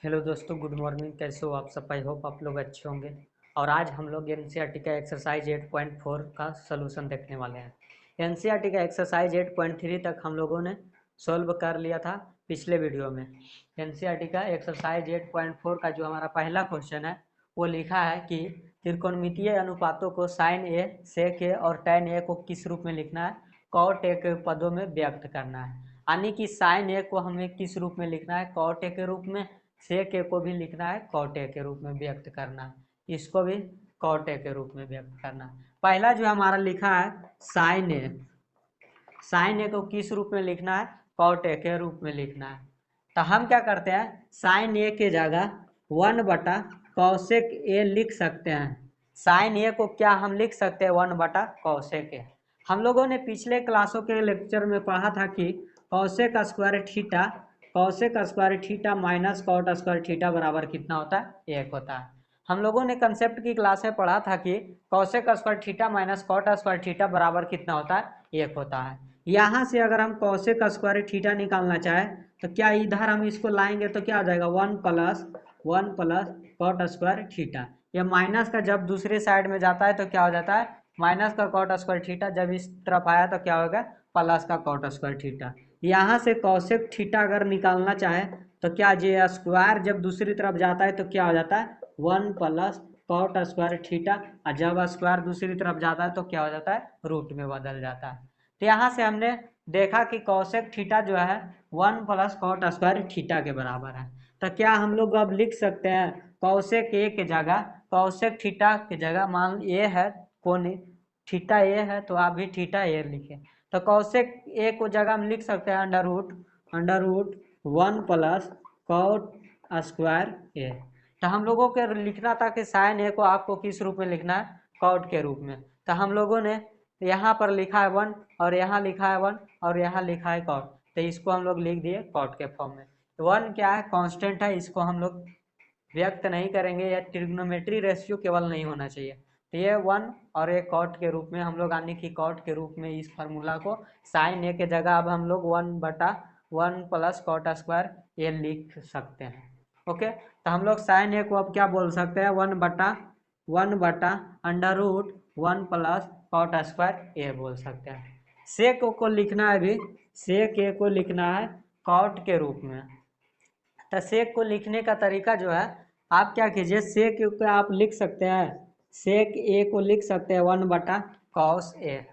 Hello दोस्तों, good morning. कैसे हो आप सब? आई होप आप लोग अच्छे होंगे। और आज हम लोग एनसीईआरटी का एक्सरसाइज 8.4 का सलूशन देखने वाले हैं। एनसीईआरटी का एक्सरसाइज 8.3 तक हम लोगों ने सॉल्व कर लिया था पिछले वीडियो में। एनसीईआरटी का एक्सरसाइज 8.4 का जो हमारा पहला क्वेश्चन है वो लिखा है कि त्रिकोणमितीय अनुपातों को साइन ए, सेक ए और टैन ए को किस रूप में लिखना है? कॉट ए के पदों में व्यक्त करना है। यानी कि साइन ए को हमें किस रूप में लिखना है? कॉट ए के रूप में। सेक ए को भी लिखना है कॉट ए के रूप में व्यक्त करना है, इसको भी कॉट ए के रूप में व्यक्त करना है। पहला जो हमारा लिखा है साइन ए, साइन ए को किस रूप में लिखना है? कॉट ए के रूप में लिखना है। तो हम क्या करते हैं, साइन ए के जगह 1/कॉसेक ए लिख सकते हैं। साइन ए को क्या हम लिख सकते हैं? 1/कॉसेक ए। हम लोगों ने पिछले क्लासों के लेक्चर में पढ़ा था कि cosec square theta, cosec square theta minus cot square theta बराबर कितना होता है? 1 होता है। हम लोगों ने कंसेप्ट की क्लास में पढ़ा था कि cosec square theta minus cot square theta बराबर कितना होता है? 1 होता है। यहाँ से अगर हम कॉसेक स्क्वायर थीटा निकालना चाहें तो क्या इधर हम इसको लाएंगे तो क्या आ जाएगा? 1 प्लस कॉट स्क्वायर थीटा। ये माइनस का जब दूसरे साइड में जाता है तो क्या हो जाता है? माइनस का कॉट स्क्वायर थीटा। जब इस तरफ आया तो क्या होगा? प्लस का कॉट स्क्वायर थीटा। यहाँ से कॉसेक थीटा अगर निकालना चाहे तो क्या जे स्क्वायर जब दूसरी तरफ जाता है तो क्या हो जाता है? 1 कॉट स्क्वायर थीटा। और जब स्क्वायर दूसरी तरफ जाता है तो क्या हो जाता है? रूट में बदल जाता है। तो यहाँ से हमने देखा कि कॉसेक थीटा जो है 1 + कॉट स्क्वायर थीटा के बराबर है। तो क्या हम लोग अब लिख सकते हैं कॉसेक ए के जगह, कॉसेक थीटा के जगह मान ए है, कौन थीटा ए है तो आप भी थीटा ए लिखें। तो कॉसेक ए को जगह हम लिख सकते हैं under root 1 + cot square A. तो हम लोगों को लिखना था कि साइन ए को आपको किस रूप में लिखना है? कॉट के रूप में। तो हम लोगों ने यहाँ पर लिखा है 1 और यहाँ लिखा है 1 और यहाँ लिखा है कॉट, तो इसको हम लोग लिख दिए कॉट के फॉर्म में। 1 क्या है? कांस्टेंट है, इसको हम लोग व्यक्त नहीं करेंगे। या ट्रिग्नोमेट्री रेशियो केवल नहीं होना चाहिए। तो ये 1 और एक कॉट के रूप में हम लोग, यानी कि कॉट के रूप में इस फार्मूला को साइन ए के जगह अब हम लोग 1/1 + कॉट स्क्वायर ए लिख सकते हैं। ओके, तो हम लोग साइन ए को अब क्या बोल सकते हैं? 1/√1 + कॉट स्क्वायर ए बोल सकते हैं। सेक को लिखना है भी, सेक ए को लिखना है कॉट के रूप में। तो सेक को लिखने का तरीका जो है, आप क्या कीजिए, सेक को आप लिख सकते हैं, सेक ए को लिख सकते हैं 1/कॉस ए।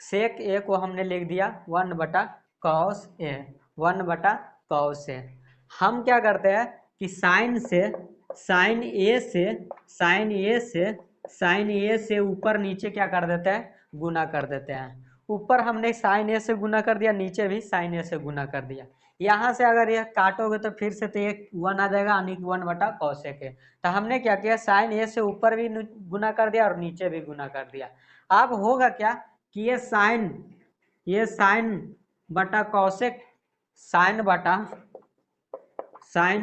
सेक ए को हमने लिख दिया 1/कॉस ए, 1/कॉस ए। हम क्या करते हैं कि साइन ए से ऊपर नीचे क्या कर देते हैं? गुना कर देते हैं। ऊपर हमने साइन ए से गुना कर दिया, नीचे भी साइन ए से गुना कर दिया। यहाँ से अगर यह काटोगे तो फिर से तो एक 1 आ जाएगा, यानी कि 1/कॉस ए के। तो हमने क्या किया, साइन ए से ऊपर भी गुना कर दिया और नीचे भी गुना कर दिया। अब होगा क्या कि ये साइन बटा कॉसेक, साइन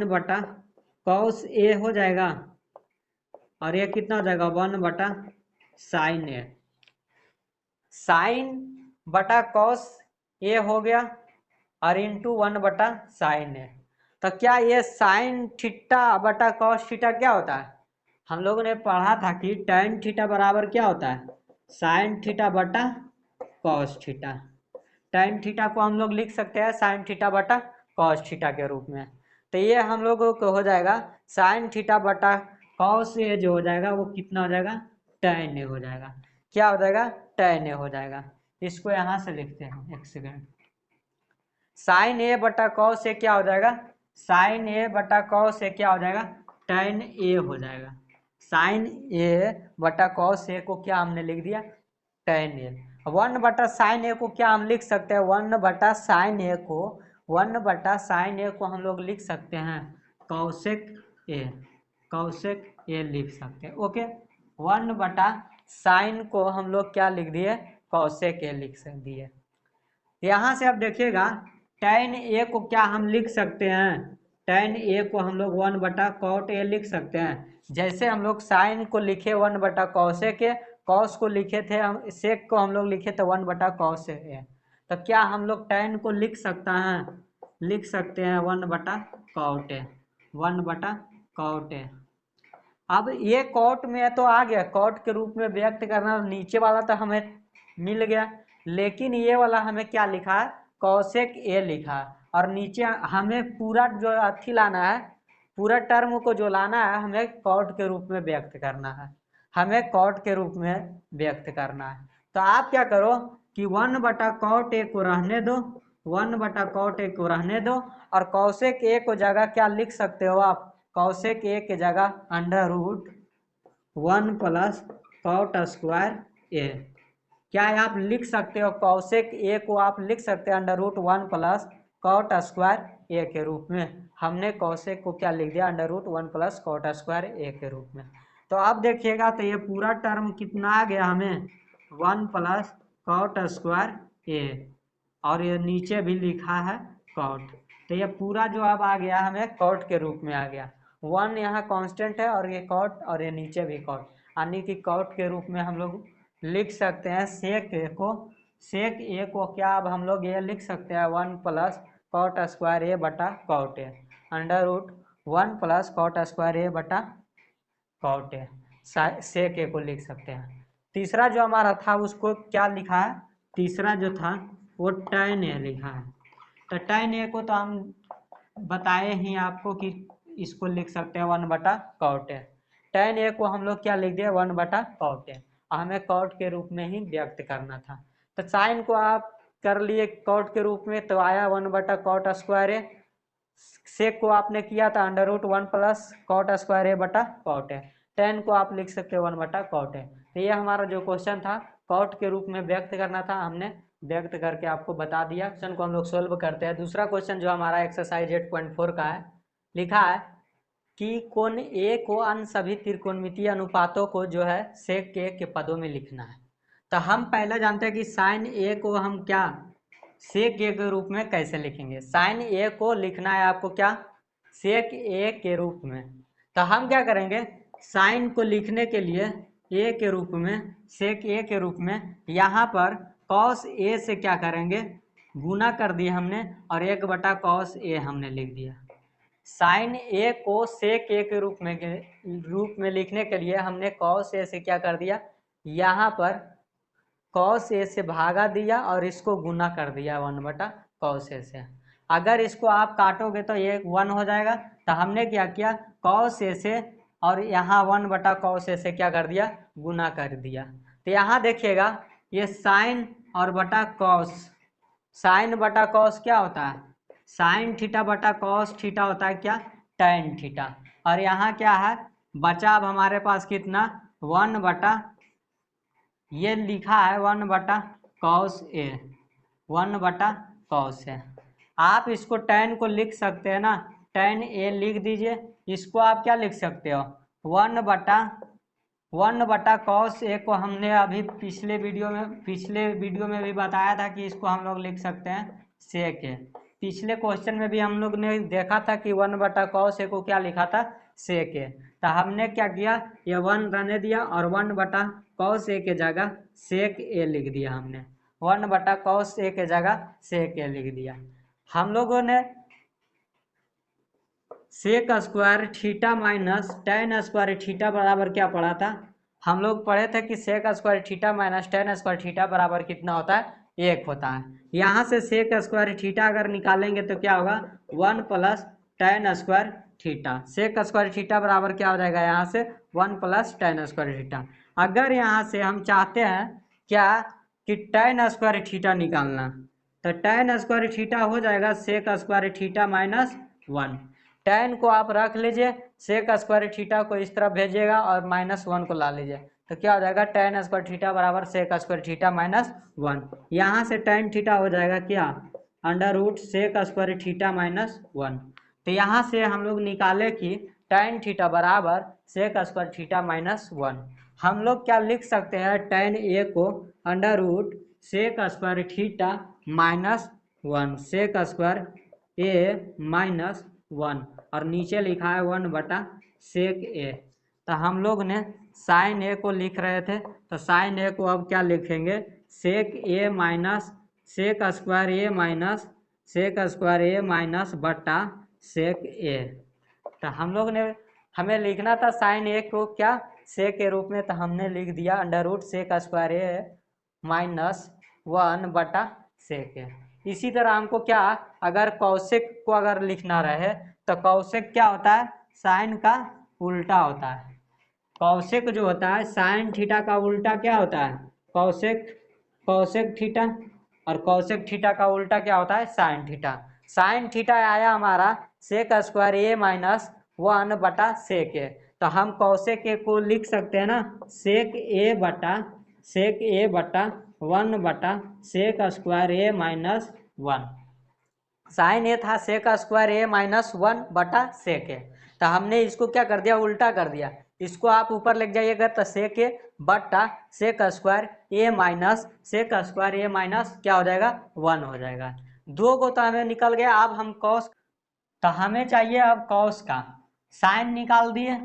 बटा कॉस ए हो जाएगा और ये कितना हो जाएगा? 1/साइन ए। साइन बटा कॉस ए हो गया और इंटू 1/साइन ए। तो क्या ये साइन थीटा बटा कॉस थीटा क्या होता है? हम लोगों ने पढ़ा था कि टैन थीटा बराबर क्या होता है? साइन थीटा बटा कॉस थीटा। टैन थीटा को हम लोग लिख सकते हैं साइन थीटा बटा कॉस थीटा के रूप में। तो ये हम लोगों को हो जाएगा साइन थीटा बटा कॉस ए जो हो जाएगा वो कितना हो जाएगा? टैन ए हो जाएगा। क्या हो जाएगा? टैन ए हो जाएगा। इसको यहाँ से लिखते हैं, एक सेकेंड। साइन ए बटा कॉस ए क्या हो जाएगा? साइन ए बटा कॉस ए क्या हो जाएगा? टैन ए हो जाएगा। साइन ए बटा कॉस ए को क्या हमने लिख दिया? Tan A. 1/साइन ए को क्या हम लिख सकते हैं? 1/साइन ए को 1/साइन ए को हम लोग लिख सकते हैं कौसेक ए, कौसेक ए लिख सकते हैं। ओके, 1/साइन को हम लोग क्या लिख दिए? कौसेक ए लिख दिए। यहाँ से अब देखिएगा टैन ए को क्या हम लिख सकते हैं? टैन ए को हम लोग 1/कॉट ए लिख सकते हैं। जैसे हम लोग साइन को लिखे 1/कॉसेक ए, कॉस को लिखे थे हम, सेक को हम लोग लिखे थे 1/कॉस ए। तो क्या हम लोग टैन को लिख सकते हैं? 1/कॉट ए, 1/cot A। अब ये कॉट में तो आ गया, कॉट के रूप में व्यक्त करना, नीचे वाला तो हमें मिल गया, लेकिन ये वाला हमें क्या लिखा है, कॉसेक ए लिखा है, और नीचे हमें पूरा जो अथी लाना है, पूरा टर्म को जो लाना है हमें कॉट के रूप में व्यक्त करना है, हमें कॉट के रूप में व्यक्त करना है। तो आप क्या करो कि 1/cot A को रहने दो, 1/cot A को रहने दो, और कॉसेक ए को जगह क्या लिख सकते हो आप, कॉसेक ए के जगह √1 प्लस कॉट स्क्वायर ए, क्या आप लिख सकते हो, कॉसेक ए को आप लिख सकते हैं √1 प्लस कॉट स्क्वायर ए के रूप में। हमने कॉसेक को क्या लिख दिया, √1 प्लस कॉट स्क्वायर ए के रूप में। तो अब देखिएगा तो ये पूरा टर्म कितना आ गया हमें, 1 प्लस कॉट स्क्वायर ए, और ये नीचे भी लिखा है कॉट, तो ये पूरा जो अब आ गया हमें कॉट के रूप में आ गया। 1 यहाँ कांस्टेंट है और ये कॉट, और ये नीचे भी कॉट, यानी कि कॉट के रूप में हम लोग लिख सकते हैं सेक ए को। सेक ए को क्या अब हम लोग ये लिख सकते हैं 1 प्लस कॉट स्क्वायर ए बटा cot A, √1 plus cot square A बटा कॉट ए, सेक ए को लिख सकते हैं। तीसरा जो हमारा था उसको क्या लिखा है, तीसरा जो था वो tan ए लिखा है। तो tan ए को तो हम बताए ही आपको कि इसको लिख सकते हैं 1/cot A। tan ए को हम लोग क्या लिख दिए, 1/cot A, हमें कॉट के रूप में ही व्यक्त करना था। तो साइन को आप कर लिए कॉट के रूप में, तो आया 1/cot स्क्वायर ए। सेक को आपने किया था √1 प्लस कॉट स्क्वायर ए बटा कॉट ए। tan को आप लिख सकते हो 1/cot A। तो ये हमारा जो क्वेश्चन था कॉट के रूप में व्यक्त करना था, हमने व्यक्त करके आपको बता दिया। क्वेश्चन को हम लोग सोल्व करते हैं। दूसरा क्वेश्चन जो हमारा एक्सरसाइज 8.4 का है, लिखा है कि कोण ए को अन्य सभी त्रिकोणमितीय अनुपातों को जो है सेक के पदों में लिखना है। तो हम पहले जानते हैं कि साइन ए को हम क्या सेक ए के रूप में कैसे लिखेंगे। साइन ए को लिखना है आपको क्या, सेक ए के रूप में। तो हम क्या करेंगे, साइन को लिखने के लिए ए के रूप में, सेक ए के रूप में, यहाँ पर कॉस ए से क्या करेंगे, गुना कर दिया हमने, और 1/cos ए हमने लिख दिया। साइन ए को सेक ए के रूप में लिखने के लिए हमने कॉस ए से क्या कर दिया, यहाँ पर कॉस ए से भागा दिया और इसको गुना कर दिया 1/cos ए से। अगर इसको आप काटोगे तो ये 1 हो जाएगा। तो हमने क्या किया, कॉस ए से और यहाँ 1/cos ए से क्या कर दिया, गुना कर दिया। तो यहाँ देखिएगा ये साइन और बटा कॉस, साइन बटा कॉस क्या होता है, साइन थीटा बटा कॉस थीटा होता है क्या, tan थीटा। और यहाँ क्या है बचा अब हमारे पास कितना, 1 ये लिखा है 1/cos ए, 1/cos ए। आप इसको tan को लिख सकते हैं ना, tan ए लिख दीजिए। इसको आप क्या लिख सकते हो, 1/cos ए को हमने अभी पिछले वीडियो में भी बताया था कि इसको हम लोग लिख सकते हैं सेक ए। पिछले क्वेश्चन में भी हम लोग ने देखा था कि 1/cos ए को क्या लिखा था, सेक ए। तो हमने क्या किया, ये 1 रहने दिया और 1/cos ए के जगह सेक ए लिख दिया हमने, 1/cos ए के जगह सेक ए लिख दिया। हम लोगों ने sec square theta minus tan square theta बराबर क्या पढ़ा था, हम लोग पढ़े थे कि sec square theta minus tan square theta बराबर कितना होता है, 1 होता है। यहाँ से सेक स्क्वायर थीटा अगर निकालेंगे तो क्या होगा, 1 plus tan square theta. Sec square theta बराबर क्या हो जाएगा, यहाँ से 1 प्लस tan स्क्वायर थीटा। अगर यहाँ से हम चाहते हैं क्या कि tan स्क्वायर थीटा निकालना, तो tan स्क्वायर थीटा हो जाएगा sec square theta minus 1। tan को आप रख लीजिए, सेक स्क्वायर थीटा को इस तरफ भेजिएगा और -1 को ला लीजिए, तो क्या हो जाएगा, tan स्क्वायर थीटा बराबर सेक स्क्वायर थीटा -1। यहाँ से tan थीटा हो जाएगा क्या, √ सेक स्क्वायर थीटा -1। तो यहाँ से हम लोग निकाले कि tan थीटा बराबर सेक स्क्वायर थीटा -1। हम लोग क्या लिख सकते हैं, tan ए को √ sec square theta -1, sec square A -1, और नीचे लिखा है 1/सेक ए। तो हम लोग ने साइन ए को लिख रहे थे, तो साइन ए को अब क्या लिखेंगे, सेक ए minus sec square A minus sec square A minus बटा सेक ए। तो हम लोग ने हमें लिखना था साइन ए को क्या से के रूप में, तो हमने लिख दिया under root sec square A minus 1/sec है। इसी तरह हमको क्या अगर कौशिक को अगर लिखना रहे तो कौशिक क्या होता है, साइन का उल्टा होता है। कौशिक जो होता है साइन थीटा का उल्टा क्या होता है, कौशिक कौशिक थीटा, और कौशिक थीटा का उल्टा क्या होता है, साइन थीटा। साइन थीटा आया हमारा सेक स्क्वायर ए माइनस 1/sec ए, तो हम कौशिक ए को लिख सकते हैं ना सेक ए बटा 1/sec square A minus 1। Sign ए था सेक स्क्वायर ए माइनस 1/sec ए, तो हमने इसको क्या कर दिया, उल्टा कर दिया। इसको आप ऊपर लेके जाइएगा तो सेक ए बट्टा सेक square A minus sec square A minus क्या हो जाएगा, 1 हो जाएगा। दो को तो हमें निकल गया। अब हम कॉस, तो हमें चाहिए अब कॉस का। साइन निकाल दिए,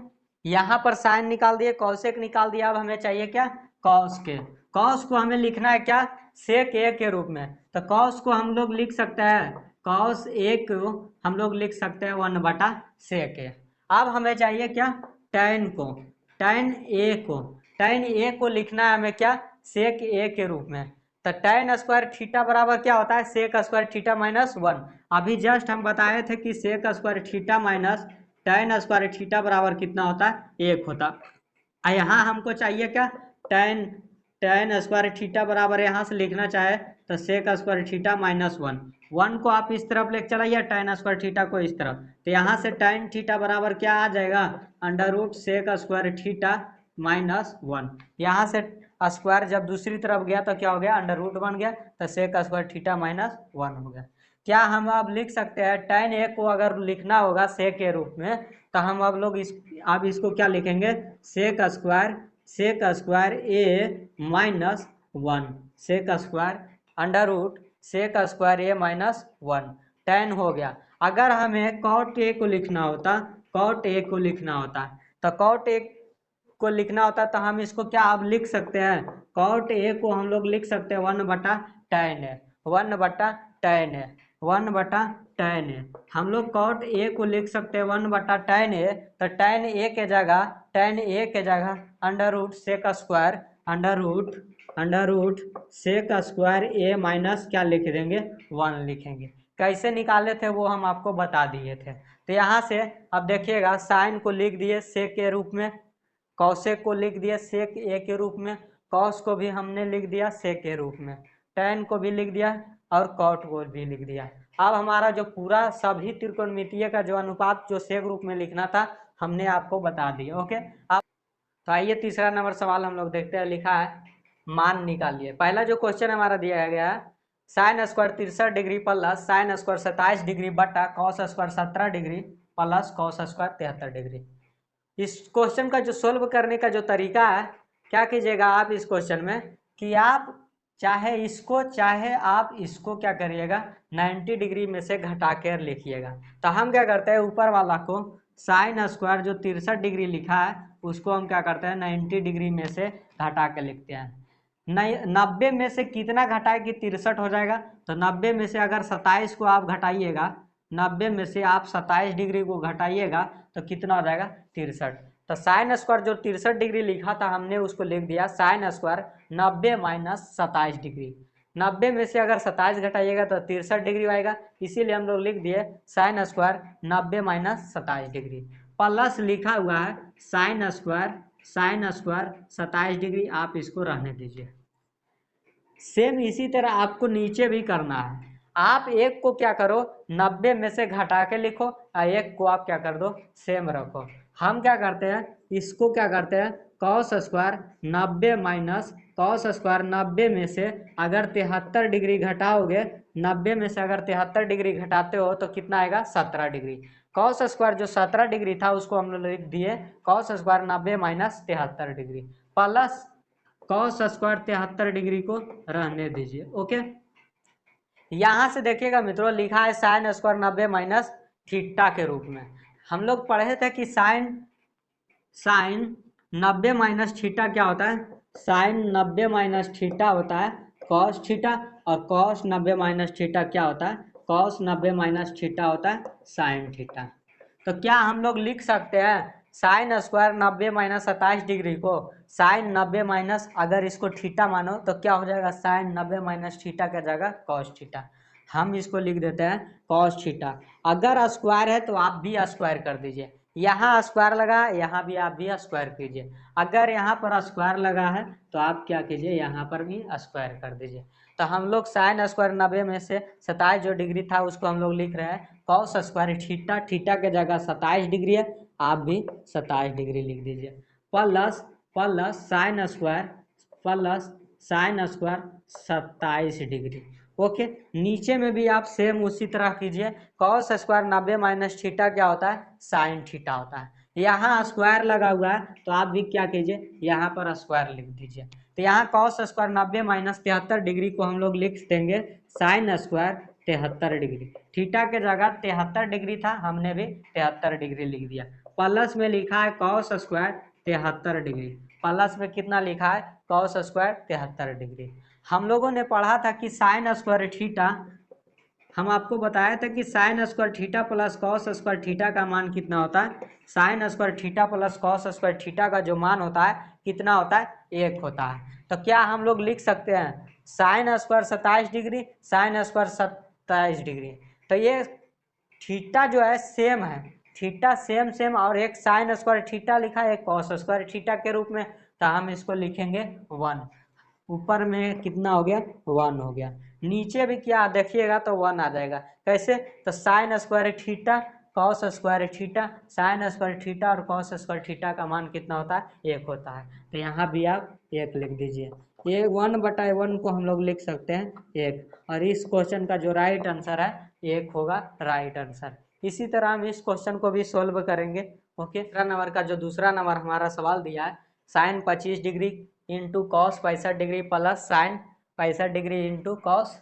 यहाँ पर साइन निकाल दिए, कॉसेक निकाल दिया। अब हमें चाहिए क्या, कॉस के। कॉस को हमें लिखना है क्या, सेक ए के रूप में। तो कॉस को हम लोग लिख सकते हैं, कॉस ए को हम लोग लिख सकते हैं 1/sec ए। अब हमें चाहिए क्या, टैन को। टैन ए को लिखना है हमें क्या, सेक ए के रूप में। तो टैन स्क्वायर थीटा बराबर क्या होता है, सेक स्क्वायर थीटा माइनस 1। अभी जस्ट हम बताए थे कि sec square theta minus tan square theta बराबर कितना होता है, 1 होता है। यहाँ हमको चाहिए क्या, टैन टैन स्क्वायर थीटा बराबर यहाँ से लिखना चाहे तो सेक स्क्वायर थीटा माइनस 1 को आप इस तरफ लेके चलाइए, टैन स्क्वायर थीटा को इस तरफ। तो यहाँ से टैन थीटा बराबर क्या आ जाएगा, under root sec square theta minus 1। यहाँ से स्क्वायर जब दूसरी तरफ गया तो क्या हो गया, अंडर रूट बन गया, तो सेक स्क्वायर थीटा माइनस 1 हो गया। क्या हम अब लिख सकते हैं, टैन ए को अगर लिखना होगा सेक के रूप में, तो हम अब लोग अब इसको क्या लिखेंगे, sec square A minus 1, sec square under root sec square A minus 1 tan हो गया। अगर हमें कॉट ए को लिखना होता, तो कॉट ए को लिखना होता तो हम इसको क्या अब लिख सकते हैं, कॉट ए को हम लोग लिख सकते हैं 1/tan है, 1/tan है। हम लोग कॉट ए को लिख सकते हैं 1/tan है। तो tan ए के जगह under root sec square A minus क्या लिख देंगे, 1 लिखेंगे। कैसे निकाले थे वो हम आपको बता दिए थे। तो यहाँ से अब देखिएगा, साइन को लिख दिए सेक के रूप में, कौशिक को लिख दिया सेक ए के रूप में, कॉस को भी हमने लिख दिया सेक के रूप में, टैन को भी लिख दिया और कॉट को भी लिख दिया। अब हमारा जो पूरा सभी त्रिकोणमितीय का जो अनुपात जो सेक रूप में लिखना था हमने आपको बता दिया। ओके, अब तो आइए तीसरा नंबर सवाल हम लोग देखते हैं। लिखा है मान निकालिए। पहला जो क्वेश्चन हमारा दिया गया है, sine square 63 degree plus sine square 27 degree बटा cos square 17 degree plus cos square 73 degree. इस क्वेश्चन का जो सोल्व करने का जो तरीका है, क्या कीजिएगा आप इस क्वेश्चन में कि आप चाहे आप इसको क्या करिएगा, 90 डिग्री में से घटा कर लिखिएगा। तो हम क्या करते हैं, ऊपर वाला को साइन स्क्वायर जो 63 डिग्री लिखा है उसको हम क्या करते हैं 90 डिग्री में से घटा के लिखते हैं। 90 में से कितना घटाए कि 63 हो जाएगा। तो 90 में से अगर 27 को आप घटाइएगा, 90 में से आप 27 डिग्री को घटाइएगा तो कितना हो जाएगा, 63। तो साइन स्क्वायर जो 63 डिग्री लिखा था हमने उसको लिख दिया साइन स्क्वायर 90 माइनस 27 डिग्री। 90 में से अगर 27 घटाइएगा तो 63 डिग्री आएगा, इसीलिए हम लोग लिख दिए sine square 90 minus 27 degree. Plus लिखा हुआ है साइन स्क्वायर 27 डिग्री, आप इसको रहने दीजिए। सेम इसी तरह आपको नीचे भी करना है। आप एक को क्या करो 90 में से घटा के लिखो और एक को आप क्या कर दो सेम रखो। हम क्या करते हैं, इसको क्या करते हैं cos square 90 minus cos square 90 में से अगर 73 डिग्री घटाओगे, 90 में से अगर 73 डिग्री घटाते हो तो कितना आएगा 17 डिग्री। कॉस स्क्वायर जो 17 डिग्री था उसको हम लोग लिख दिए cos square 90 minus 73 degree plus cos square 73 degree को रहने दीजिए। ओके, यहाँ से देखिएगा मित्रों लिखा है साइन स्क्वायर 90 माइनस थीटा के रूप में। हम लोग पढ़े थे कि साइन 90 माइनस थीटा क्या होता है, साइन 90 माइनस थीटा होता है कॉस थीटा, और कॉस 90 माइनस थीटा क्या होता है, कॉस 90 माइनस थीटा होता है साइन थीटा। तो क्या हम लोग लिख सकते हैं साइन स्क्वायर 90 माइनस 27 डिग्री को साइन 90 माइनस, अगर इसको थीटा मानो तो क्या हो जाएगा, साइन 90 माइनस थीटा क्या जाएगा, कॉस थीटा। हम इसको लिख देते हैं कॉस थीटा। अगर स्क्वायर है तो आप भी स्क्वायर कर दीजिए, यहाँ स्क्वायर लगा, यहाँ भी आप भी स्क्वायर कीजिए। अगर यहाँ पर स्क्वायर लगा है तो आप क्या कीजिए, यहाँ पर भी स्क्वायर कर दीजिए। तो हम लोग साइन स्क्वायर 90 में से 27 जो डिग्री था उसको हम लोग लिख रहे हैं कॉस स्क्वायर थीटा, थीटा के जगह 27 डिग्री है, आप भी 27 डिग्री लिख दीजिए। Plus plus sine square plus sine square 27 degree. Okay, नीचे में भी आप सेम उसी तरह कीजिए। कॉस स्क्वायर 90 माइनस थीटा क्या होता है, साइन थीटा होता है। यहाँ स्क्वायर लगा हुआ है तो आप भी क्या कीजिए, यहाँ पर स्क्वायर लिख दीजिए। तो यहाँ कॉस स्क्वायर 90 माइनस 73 डिग्री को हम लोग लिख देंगे साइन स्क्वायर 73 डिग्री। थीटा के जगह 73 डिग्री था, हमने भी 73 डिग्री लिख दिया। प्लस में लिखा है कॉस स्क्वायर 73 डिग्री, प्लस में कितना लिखा है, कॉस स्क्वायर 73 डिग्री। हम लोगों ने पढ़ा था कि साइन स्क्वायर थीटा, हम आपको बताया था कि sign square theta plus cos square theta का मान कितना होता है, sine square theta plus cos square theta का जो मान होता है कितना होता है, 1 होता है। तो क्या हम लोग लिख सकते हैं sign square 27 degree sine square 27 degree. तो ये थीटा जो है सेम है, थीटा सेम सेम, और एक साइन स्क्वायर थीटा लिखा है, एक कॉस स्क्वायर थीटा के रूप में, तो हम इसको लिखेंगे 1। ऊपर में कितना हो गया, 1 हो गया। नीचे भी क्या देखिएगा तो 1 आ जाएगा। कैसे, तो sign square theta cos square theta, sign square theta और कॉस स्क्वायर थीटा का मान कितना होता है, 1 होता है। तो यहाँ भी आप 1 लिख दीजिए। ये 1/1 को हम लोग लिख सकते हैं 1, और इस क्वेश्चन का जो राइट आंसर है 1 होगा राइट आंसर। इसी तरह हम इस क्वेश्चन को भी सोल्व करेंगे। ओके, दूसरा नंबर का जो दूसरा नंबर हमारा सवाल दिया है, sine 25 degree into cos 65 degree plus sine 65 degree into cos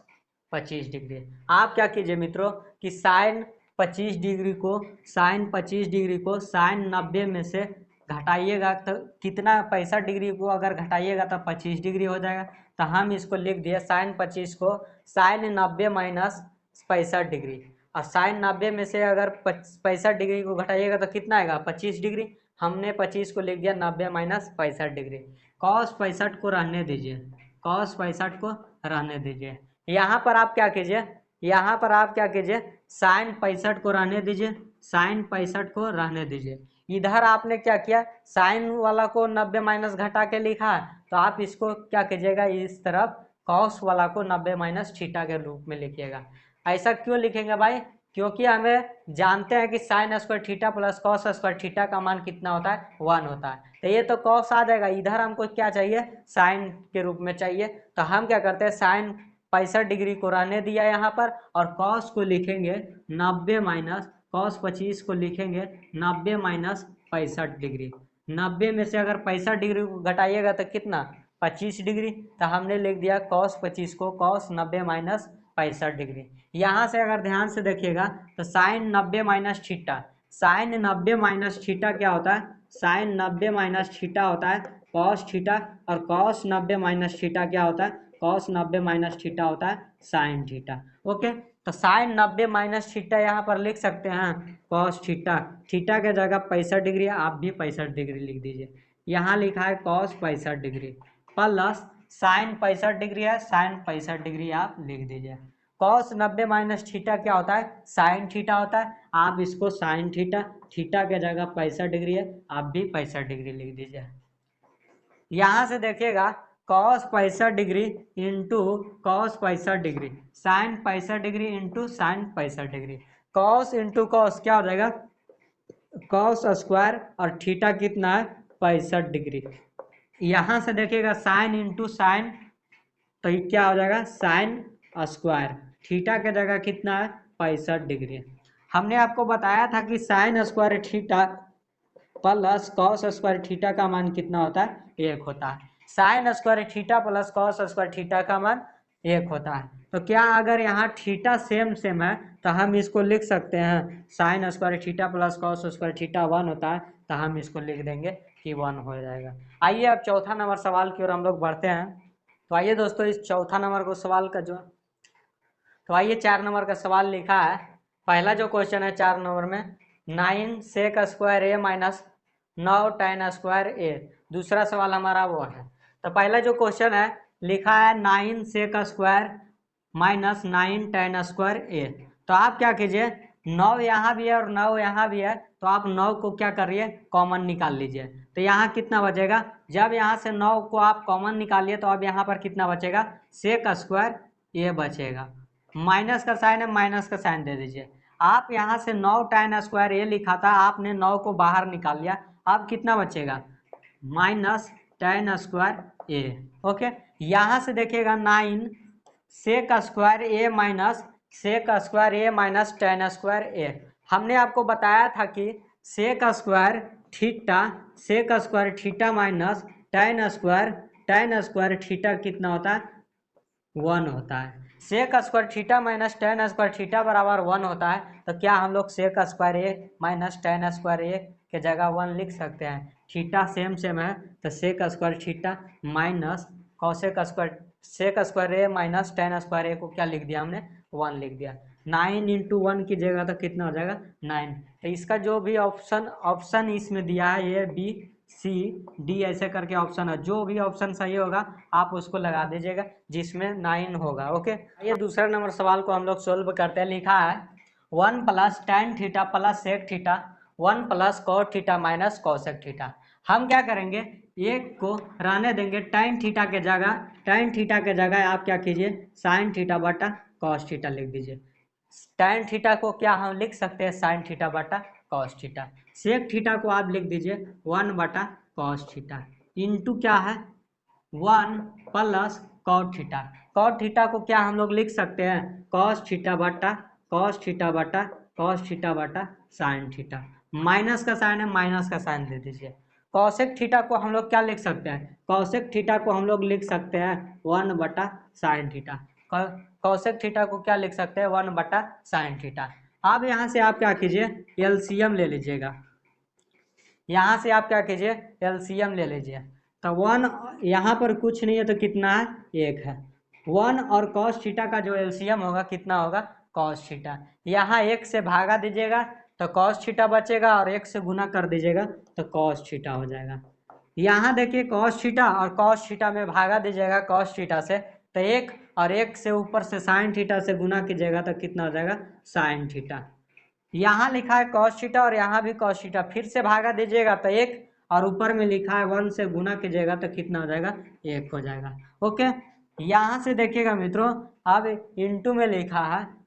25 degree. आप क्या कीजिए मित्रों कि साइन 25 डिग्री को साइन 25 डिग्री को साइन 90 में से घटाइएगा तो कितना, 65 डिग्री को अगर घटाइएगा तो 25 डिग्री हो जाएगा। तो हम इसको लिख दिए साइन 25 को साइन 90 माइनस 65 डिग्री, और साइन 90 में से अगर 65 डिग्री को घटाइएगा तो कितना आएगा, 25 डिग्री। हमने 25 को लिख दिया 90 माइनस 65 डिग्री। कॉस 65 को रहने दीजिए, कॉस 65 को रहने दीजिए। यहाँ पर आप क्या कीजिए, यहाँ पर आप क्या कीजिए, साइन 65 को रहने दीजिए, साइन 65 को रहने दीजिए। इधर आपने क्या किया, साइन वाला को 90 माइनस घटा के लिखा है, तो आप इसको क्या कीजिएगा, इस तरफ कॉस वाला को 90 माइनस थीटा के रूप में लिखिएगा। ऐसा क्यों लिखेंगे भाई, क्योंकि हमें जानते हैं कि sign square theta plus cos square theta का मान कितना होता है, 1 होता है। तो ये तो कॉस आ जाएगा, इधर हमको क्या चाहिए, साइन के रूप में चाहिए। तो हम क्या करते हैं, साइन 65 डिग्री को रहने दिया यहाँ पर, और कॉस को लिखेंगे 90 माइनस, कॉस 25 को लिखेंगे 90 माइनस 65 डिग्री। 90 में से अगर 65 डिग्री को घटाइएगा तो कितना, 25 डिग्री। तो हमने लिख दिया कॉस 25 को कॉस 90 माइनस 65 डिग्री। यहाँ से अगर ध्यान से देखिएगा तो sine 90 minus theta, sine 90 minus theta क्या होता है, साइन 90 माइनस थीटा होता है कॉस थीटा, और कॉस 90 माइनस थीटा क्या होता है, कॉस 90 माइनस थीटा होता है साइन थीटा। ओके, तो साइन 90 माइनस थीटा यहाँ पर लिख सकते हैं कॉस थीटा, थीटा के जगह 65 डिग्री, आप भी 65 डिग्री लिख दीजिए। यहाँ लिखा है cos 65 degree plus sine 65 degree है, साइन 65 डिग्री आप लिख दीजिए। कॉस 90 माइनस थीटा क्या होता है, साइन थीटा होता है, आप इसको साइन थीटा, थीटा के जगह 65 डिग्री है, आप भी 65 डिग्री लिख दीजिए। यहाँ से देखिएगा cos 65 degree into cos 65 degree, sine 65 degree into sine 65 degree, cos into cos क्या हो जाएगा, कॉस स्क्वायर, और थीटा कितना है 65 डिग्री। यहाँ से देखिएगा साइन इंटू साइन, तो ये क्या हो जाएगा, साइन स्क्वायर, थीटा के जगह कितना है 65 डिग्री। हमने आपको बताया था कि sign square theta plus cos square theta का मान कितना होता है, 1 होता है। Sine square theta plus cos square theta का मान 1 होता है। तो क्या अगर यहाँ थीटा सेम सेम है तो हम इसको लिख सकते हैं sign square theta plus cos square theta 1 होता है, तो हम इसको लिख देंगे कि 1 हो जाएगा। आइए अब चौथा नंबर सवाल की ओर हम लोग बढ़ते हैं। तो आइए दोस्तों, इस चौथा नंबर को सवाल का जो, तो आइए 4 नंबर का सवाल लिखा है। पहला जो क्वेश्चन है 4 नंबर में, 9 sec square A minus 9 tan square ए। दूसरा सवाल हमारा वो है। तो पहला जो क्वेश्चन है लिखा है 9 sec square minus 9 tan square A. तो आप क्या कीजिए, 9 यहाँ भी है और 9 यहाँ भी है, तो आप 9 को क्या करिए, कॉमन निकाल लीजिए। तो यहाँ कितना बचेगा, जब यहाँ से 9 को आप कॉमन निकालिए तो अब यहाँ पर कितना बचेगा, सेक स्क्वायर ए बचेगा। माइनस का साइन है, माइनस का साइन दे दीजिए। आप यहाँ से 9 tan स्क्वायर ए लिखा था, आपने 9 को बाहर निकाल लिया, अब कितना बचेगा, minus tan square A. Okay, यहाँ से देखिएगा 9 sec square A minus sec square A minus tan square A. हमने आपको बताया था कि sec square theta minus tan square theta कितना होता है, 1 होता है। Sec square theta minus tan square theta बराबर 1 होता है। तो क्या हम लोग sec square A minus tan square A के जगह 1 लिख सकते हैं। थीटा सेम है, तो sec square theta minus cosec square sec square A minus tan square A को क्या लिख दिया हमने, 1 लिख दिया। 9 इंटू 1 की जगह तो कितना हो जाएगा, 9। तो इसका जो भी ऑप्शन इसमें दिया है ए बी सी डी ऐसे करके ऑप्शन है, जो भी ऑप्शन सही होगा आप उसको लगा दीजिएगा जिसमें 9 होगा। ओके, ये दूसरा नंबर सवाल को हम लोग सोल्व करते हैं। लिखा है 1 plus tan theta plus sec theta 1 plus cot theta minus cosec theta. हम क्या करेंगे, एक को रहने देंगे, tan थीटा के जगह आप क्या कीजिए, साइन थीटा बटा कॉस थीटा लिख दीजिए। tan थीटा को क्या हम लिख सकते हैं, साइन थीटा बटा कॉस थीटा। सेक थीटा को आप लिख दीजिए 1 बटा कॉस थीटा इंटू क्या है 1 plus cot theta. Cot theta को क्या हम लोग लिख सकते हैं, कॉस थीटा बटा साइन थीटा। माइनस का साइन है, माइनस का साइन दे दीजिए। कॉसेक थीटा को हम लोग क्या लिख सकते हैं, कॉसेक थीटा को हम लोग लिख सकते हैं 1 बटा साइन थीटा। कॉसेक थीटा को क्या लिख सकते हैं, 1 बटा साइन थीटा। अब यहाँ से आप क्या कीजिए, एलसीएम ले लीजिएगा। यहाँ से आप क्या कीजिए, एलसीएम ले लीजिए। तो 1 यहाँ पर कुछ नहीं है तो कितना है, 1 है। 1 और कॉस थीटा का जो एलसीएम होगा कितना होगा, कॉस थीटा। यहाँ 1 से भागा दीजिएगा तो कॉस थीटा बचेगा और 1 से गुना कर दीजिएगा तो कॉस थीटा हो जाएगा। यहाँ देखिए कॉस थीटा और कॉस थीटा में भागा दीजिएगा कॉस थीटा से, तो 1 और 1 से ऊपर से साइन थीटा से गुना कीजिएगा तो कितना हो जाएगा, साइन थीटा। यहाँ लिखा है कॉस थीटा और यहाँ भी कॉस थीटा, फिर से भागा दीजिएगा तो 1 और ऊपर में लिखा है 1 से गुना कीजिएगा तो कितना हो जाएगा, 1 हो जाएगा। ओके, यहाँ से देखिएगा मित्रों, अब इंटू में लिखा है,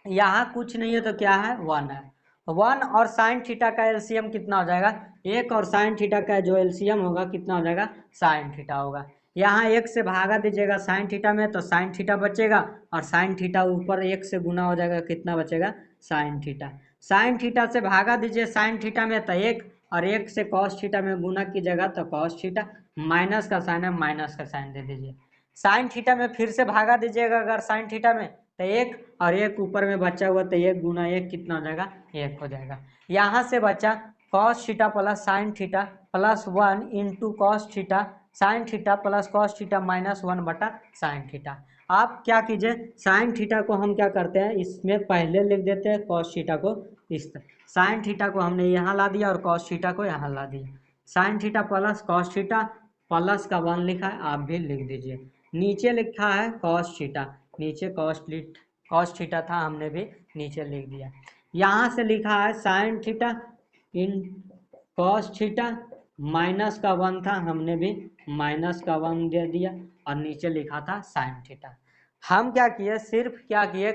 यहाँ कुछ नहीं है तो क्या है, 1 है। 1 और साइन थीटा का एलसीएम कितना हो जाएगा, 1 और साइन थीटा का जो एलसीएम होगा कितना हो जाएगा, साइन थीटा होगा। यहाँ 1 से भागा दीजिएगा साइन थीटा में तो साइन थीटा बचेगा और साइन थीटा ऊपर 1 से गुना हो जाएगा, कितना बचेगा, साइन थीटा। साइन थीटा से भागा दीजिए साइन थीटा में तो 1 और 1 से कॉस थीटा में गुना कीजिएगा तो कॉस थीटा। माइनस का साइन है, माइनस का साइन दे दीजिए। साइन थीटा में फिर से भागा दीजिएगा अगर साइन थीटा में तो 1 और 1 ऊपर में बचा हुआ तो 1 गुना 1 कितना हो जाएगा, 1 हो जाएगा। यहाँ से बचा cos theta plus sign theta plus 1 into cos theta sine theta plus cos theta minus 1 बटा साइन थीटा। आप क्या कीजिए, साइन थीटा को हम क्या करते हैं, इसमें पहले लिख देते हैं, कॉस थीटा को इस तरह, साइन थीटा को हमने यहाँ ला दिया और कॉस थीटा को यहाँ ला दिया। Sign theta plus cos theta plus का 1 लिखा है, आप भी लिख दीजिए। नीचे लिखा है कॉस थीटा, नीचे कॉस थीटा था, हमने भी नीचे लिख दिया। यहाँ से लिखा है sine theta in cos theta minus का 1 था, हमने भी माइनस का 1 दे दिया और नीचे लिखा था साइन थीटा। हम क्या किए, सिर्फ क्या किए,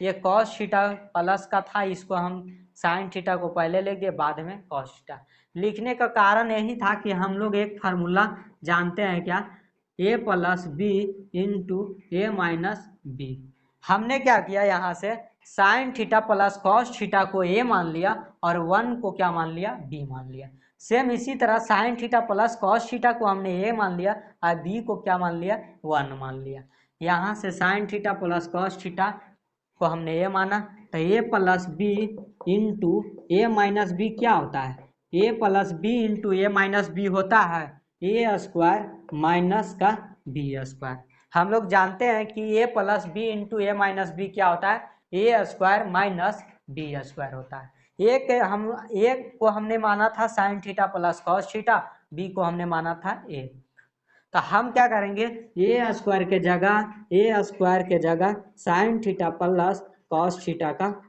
ये कॉस थीटा प्लस का था, इसको हम साइन थीटा को पहले लिख दिए, बाद में कॉस थीटा। लिखने का कारण यही था कि हम लोग एक फार्मूला जानते हैं, क्या, ए plus B into A minus B. हमने क्या किया, यहाँ से sine theta plus cos theta को ए मान लिया और 1 को क्या मान लिया, बी मान लिया। सेम इसी तरह sign theta plus cos theta को हमने ए मान लिया और बी को क्या मान लिया, 1 मान लिया। यहाँ से sine theta plus cos theta को हमने ए माना तो ए plus B into A minus B क्या होता है, A plus B into A minus B होता है ए स्क्वायर माइनस का बी स्क्वायर। हम लोग जानते हैं कि ए plus B into A minus B क्या होता है, A square minus B square होता है। एक को हमने माना था sign theta plus cos theta, B को हमने माना था ए। तो हम क्या करेंगे, ए स्क्वायर के जगह sine theta plus cos theta का,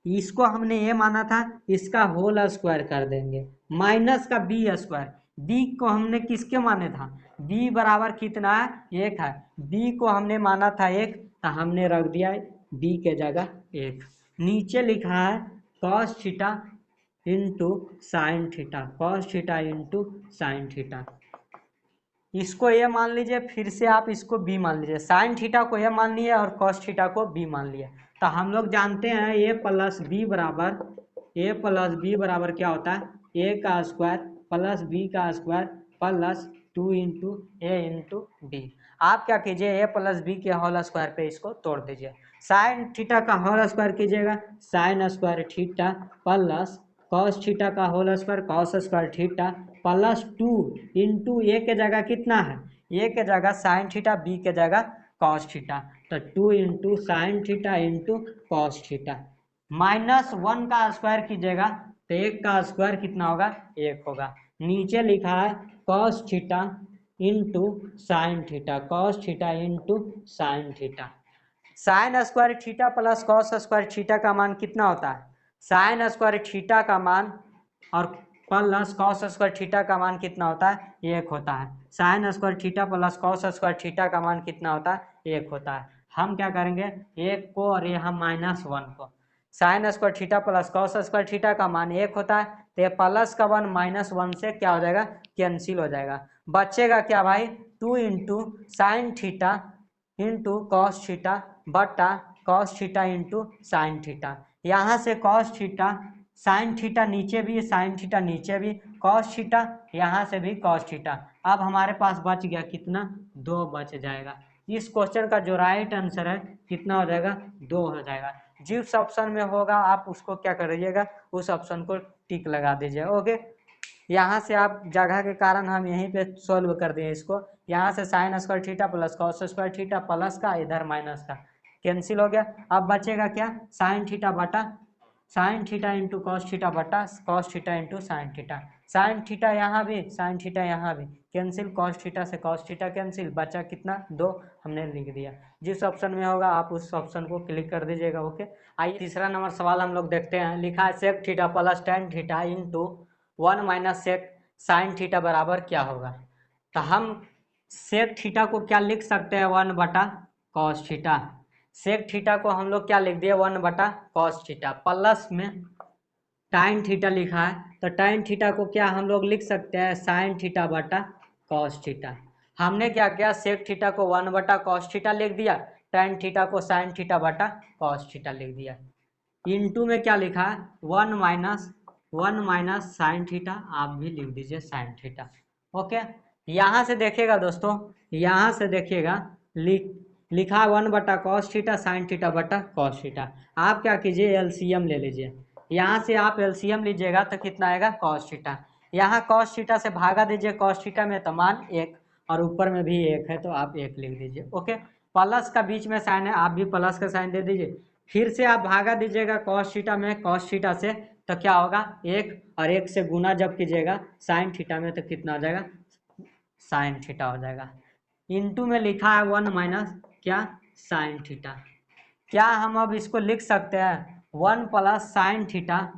इसको हमने ए माना था, इसका होल स्क्वायर कर देंगे, माइनस का बी स्क्वायर। बी को हमने किसके माने था, बी बराबर कितना है, एक है। बी को हमने माना था एक, तो हमने रख दिया बी के जगह एक। नीचे लिखा है cos theta into sine theta, cos theta into sine theta. इसको ए मान लीजिए, फिर से आप इसको बी मान लीजिए। साइन थीटा को ए मान लिए और कॉस थीटा को बी मान लिया। तो हम लोग जानते हैं ए प्लस बी बराबर क्या होता है, ए का स्क्वायर प्लस बी का square plus 2 into A into B. आप क्या कीजिए, ए प्लस बी के होल स्क्वायर पे इसको तोड़ दीजिए। साइन थीटा का होल स्क्वायर कीजिएगा, sine square theta plus cos theta का whole square cos square theta plus 2 into A के जगह कितना है, ए के जगह साइन थीटा, बी के जगह कॉस थीटा, तो 2 into sine theta into cos theta. -1 का स्क्वायर कीजिएगा तो 1 का स्क्वायर कितना होगा, 1 होगा। नीचे लिखा है cos theta into sine theta, cos theta into sine theta. Sign square theta plus cos square theta का मान कितना होता है, साइन स्क्वायर थीटा का मान और प्लस कॉस स्क्वायर थीटा का मान कितना होता है, 1 होता है। Sine square theta plus cos square theta का मान कितना होता है, 1 होता है। हम क्या करेंगे, 1 को और यहाँ -1 को, sign square theta plus cos square theta का मान 1 होता है, तो ये प्लस का 1 -1 से क्या हो जाएगा, कैंसिल हो जाएगा। बचेगा क्या भाई, 2 into sine theta into cos theta बटा cos theta into sine theta. यहाँ से कॉस थीटा, साइन थीटा नीचे भी, साइन थीटा नीचे भी, कॉस थीटा यहाँ से भी कॉस थीटा। अब हमारे पास बच गया कितना, 2 बच जाएगा। इस क्वेश्चन का जो राइट आंसर है कितना हो जाएगा, 2 हो जाएगा। जिस ऑप्शन में होगा आप उसको क्या करिएगा, उस ऑप्शन को टिक लगा दीजिए। ओके, यहाँ से आप जगह के कारण हम यहीं पे सॉल्व कर दिए इसको। यहाँ से sign square theta plus cos square theta plus का, इधर माइनस का, कैंसिल हो गया। अब बचेगा क्या, साइन थीटा बटा sine theta into cos theta बटा cos theta into sine theta. Sine theta यहाँ भी, साइन थीटा यहाँ भी कैंसिल, कॉस थीटा से कॉस थीटा कैंसिल, बचा कितना, 2 हमने लिख दिया। जिस ऑप्शन में होगा आप उस ऑप्शन को क्लिक कर दीजिएगा। ओके, आइए तीसरा नंबर सवाल हम लोग देखते हैं। लिखा है sec theta plus tan theta into 1 minus sec sine theta बराबर क्या होगा। तो हम सेक थीटा को क्या लिख सकते हैं, 1 बटा कॉस थीटा। सेक थीटा को हम लोग क्या लिख दिए, 1 बटा कॉस थीटा, प्लस में टाइन थीटा लिखा है, तो टाइन थीटा को क्या हम लोग लिख सकते हैं, साइन थीटा बटा कॉस थीटा। हमने क्या किया, सेक थीटा को 1 बटा कॉस थीटा लिख दिया, टाइन थीटा को साइन थीटा बटा कॉस थीटा लिख दिया। इनटू में क्या लिखा है, 1 माइनस साइन थीटा, आप भी लिख दीजिए साइन थीटा। ओके, यहाँ से देखिएगा दोस्तों, यहाँ से देखिएगा लिखा 1 बटा कॉस थीटा साइन थीटा बटा कॉस थीटा। आप क्या कीजिए, एलसीएम ले लीजिए। यहाँ से आप एलसीएम लीजिएगा तो कितना आएगा, कॉस थीटा। यहाँ कॉस थीटा से भागा दीजिए कॉस थीटा में, तो मान 1, और ऊपर में भी 1 है तो आप 1 लिख दीजिए। ओके, प्लस का बीच में साइन है, आप भी प्लस का साइन दे दीजिए। फिर से आप भागा दीजिएगा कॉस थीटा में कॉस थीटा से, तो क्या होगा, 1, और 1 से गुना जब कीजिएगा साइन थीटा में तो कितना हो जाएगा, साइन थीटा हो जाएगा। इनटू में लिखा है 1 माइनस क्या, साइन थीटा। क्या हम अब इसको लिख सकते हैं, 1 प्लस साइन थीटा,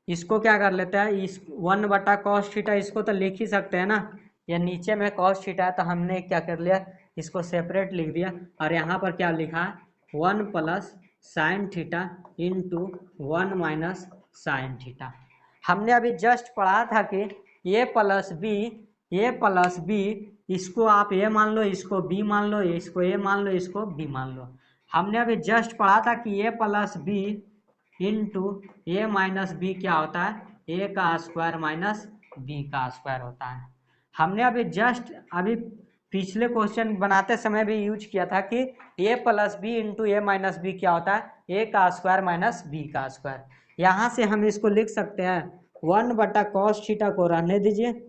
इसको क्या कर लेते हैं, इस 1 बटा कॉस थीटा, इसको तो लिख ही सकते हैं ना। ये नीचे में कॉस थीटा है तो हमने क्या कर लिया, इसको सेपरेट लिख दिया, और यहाँ पर क्या लिखा है, 1 plus sign theta into 1 minus sine theta. हमने अभी जस्ट पढ़ा था कि ए प्लस बी, इसको आप ए मान लो, इसको बी मान लो, इसको ए मान लो, इसको बी मान लो। हमने अभी जस्ट पढ़ा था कि ए plus B into A minus B क्या होता है, ए का स्क्वायर माइनस बी का स्क्वायर होता है। हमने अभी पिछले क्वेश्चन बनाते समय भी यूज किया था कि ए plus B into A minus B क्या होता है, ए का स्क्वायर माइनस बी का स्क्वायर। यहाँ से हम इसको लिख सकते हैं, 1 बटा कॉस थीटा को रहने दीजिए,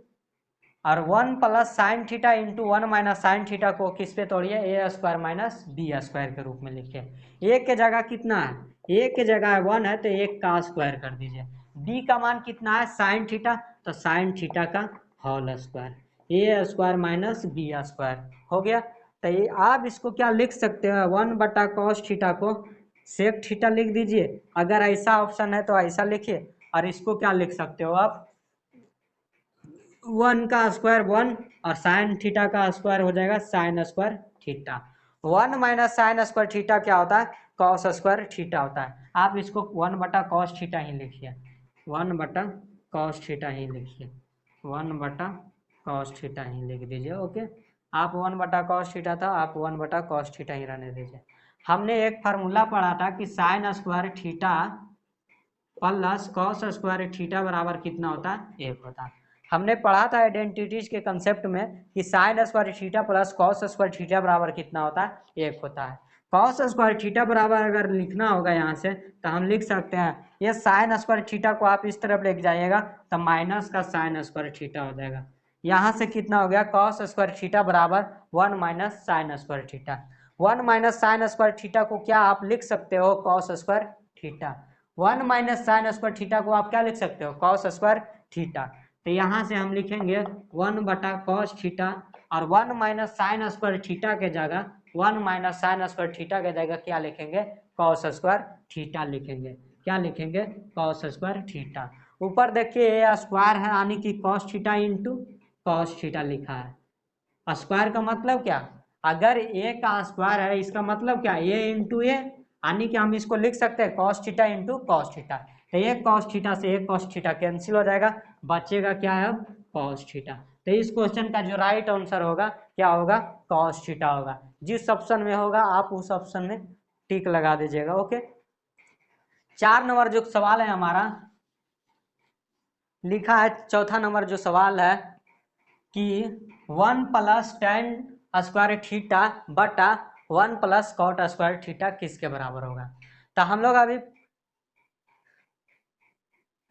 और 1 plus sign theta into 1 minus sine theta को किस पे तोड़िए, ए स्क्वायर माइनस बी स्क्वायर के रूप में लिखिए। ए के जगह कितना है, ए के जगह 1 है तो 1 का स्क्वायर कर दीजिए। बी का मान कितना है साइन थीटा, तो साइन थीटा का whole square, A square minus B square हो गया। तो ये आप इसको क्या लिख सकते हो 1/cos थीटा को सेक थीटा लिख दीजिए, अगर ऐसा ऑप्शन है तो ऐसा लिखिए। और इसको क्या लिख सकते हो आप 1 का स्क्वायर 1 और साइन थीटा का स्क्वायर हो जाएगा sign square theta. 1 minus sign square theta क्या होता है कॉस स्क्वायर थीटा होता है। आप इसको 1/cos थीटा ही लिखिए, 1/cos थीटा ही लिखिए, 1/cos थीटा ही लिख दीजिए। ओके, आप 1/cos थीटा था, आप 1/cos थीटा ही रहने दीजिए। हमने एक फार्मूला पढ़ा था कि sign square theta plus cos square theta बराबर कितना होता है 1 होता है। हमने पढ़ा था आइडेंटिटीज के कंसेप्ट में कि sign square theta plus cos square theta बराबर कितना होता है 1 होता है। कॉस स्क्वायर थीटा बराबर अगर लिखना होगा यहाँ से तो हम लिख सकते हैं ये साइन स्क्वायर थीटा को आप इस तरफ लेके जाइएगा तो माइनस का साइन स्क्वायर थीटा हो जाएगा। यहाँ से कितना हो गया कॉस स्क्वायर थीटा बराबर 1 minus sign square theta. 1 minus sign square theta को क्या आप लिख सकते हो cos square theta. 1 minus sign square theta को आप क्या लिख सकते हो कॉस स्क्वायर थीटा। तो यहाँ से हम लिखेंगे 1/cos थीटा और 1 माइनस साइन स्क्वायर थीटा के जगह 1 माइनस साइन स्क्वायर थीटा के जगह क्या लिखेंगे कॉस स्क्वायर थीटा लिखेंगे। क्या लिखेंगे कॉस स्क्वायर थीटा। ऊपर देखिए ये स्क्वायर है यानी कि cos theta into cos theta लिखा है। स्क्वायर का मतलब क्या, अगर ए का स्क्वायर है इसका मतलब क्या ए इंटू ए, यानी कि हम इसको लिख सकते हैं cos theta into cos theta. तो एक कॉस थीटा से एक कॉस थीटा कैंसिल हो जाएगा, बचेगा क्या है अब कॉस थीटा। तो इस क्वेश्चन का जो राइट आंसर होगा क्या होगा कॉस थीटा होगा। जिस ऑप्शन में होगा आप उस ऑप्शन में टिक लगा दीजिएगा। ओके, 4 नंबर जो सवाल है हमारा लिखा है, चौथा नंबर जो सवाल है कि 1 प्लस टेन स्क्वायर थीटा बटा 1 प्लस कॉट स्क्वायर थीटा किसके बराबर होगा। तो हम लोग अभी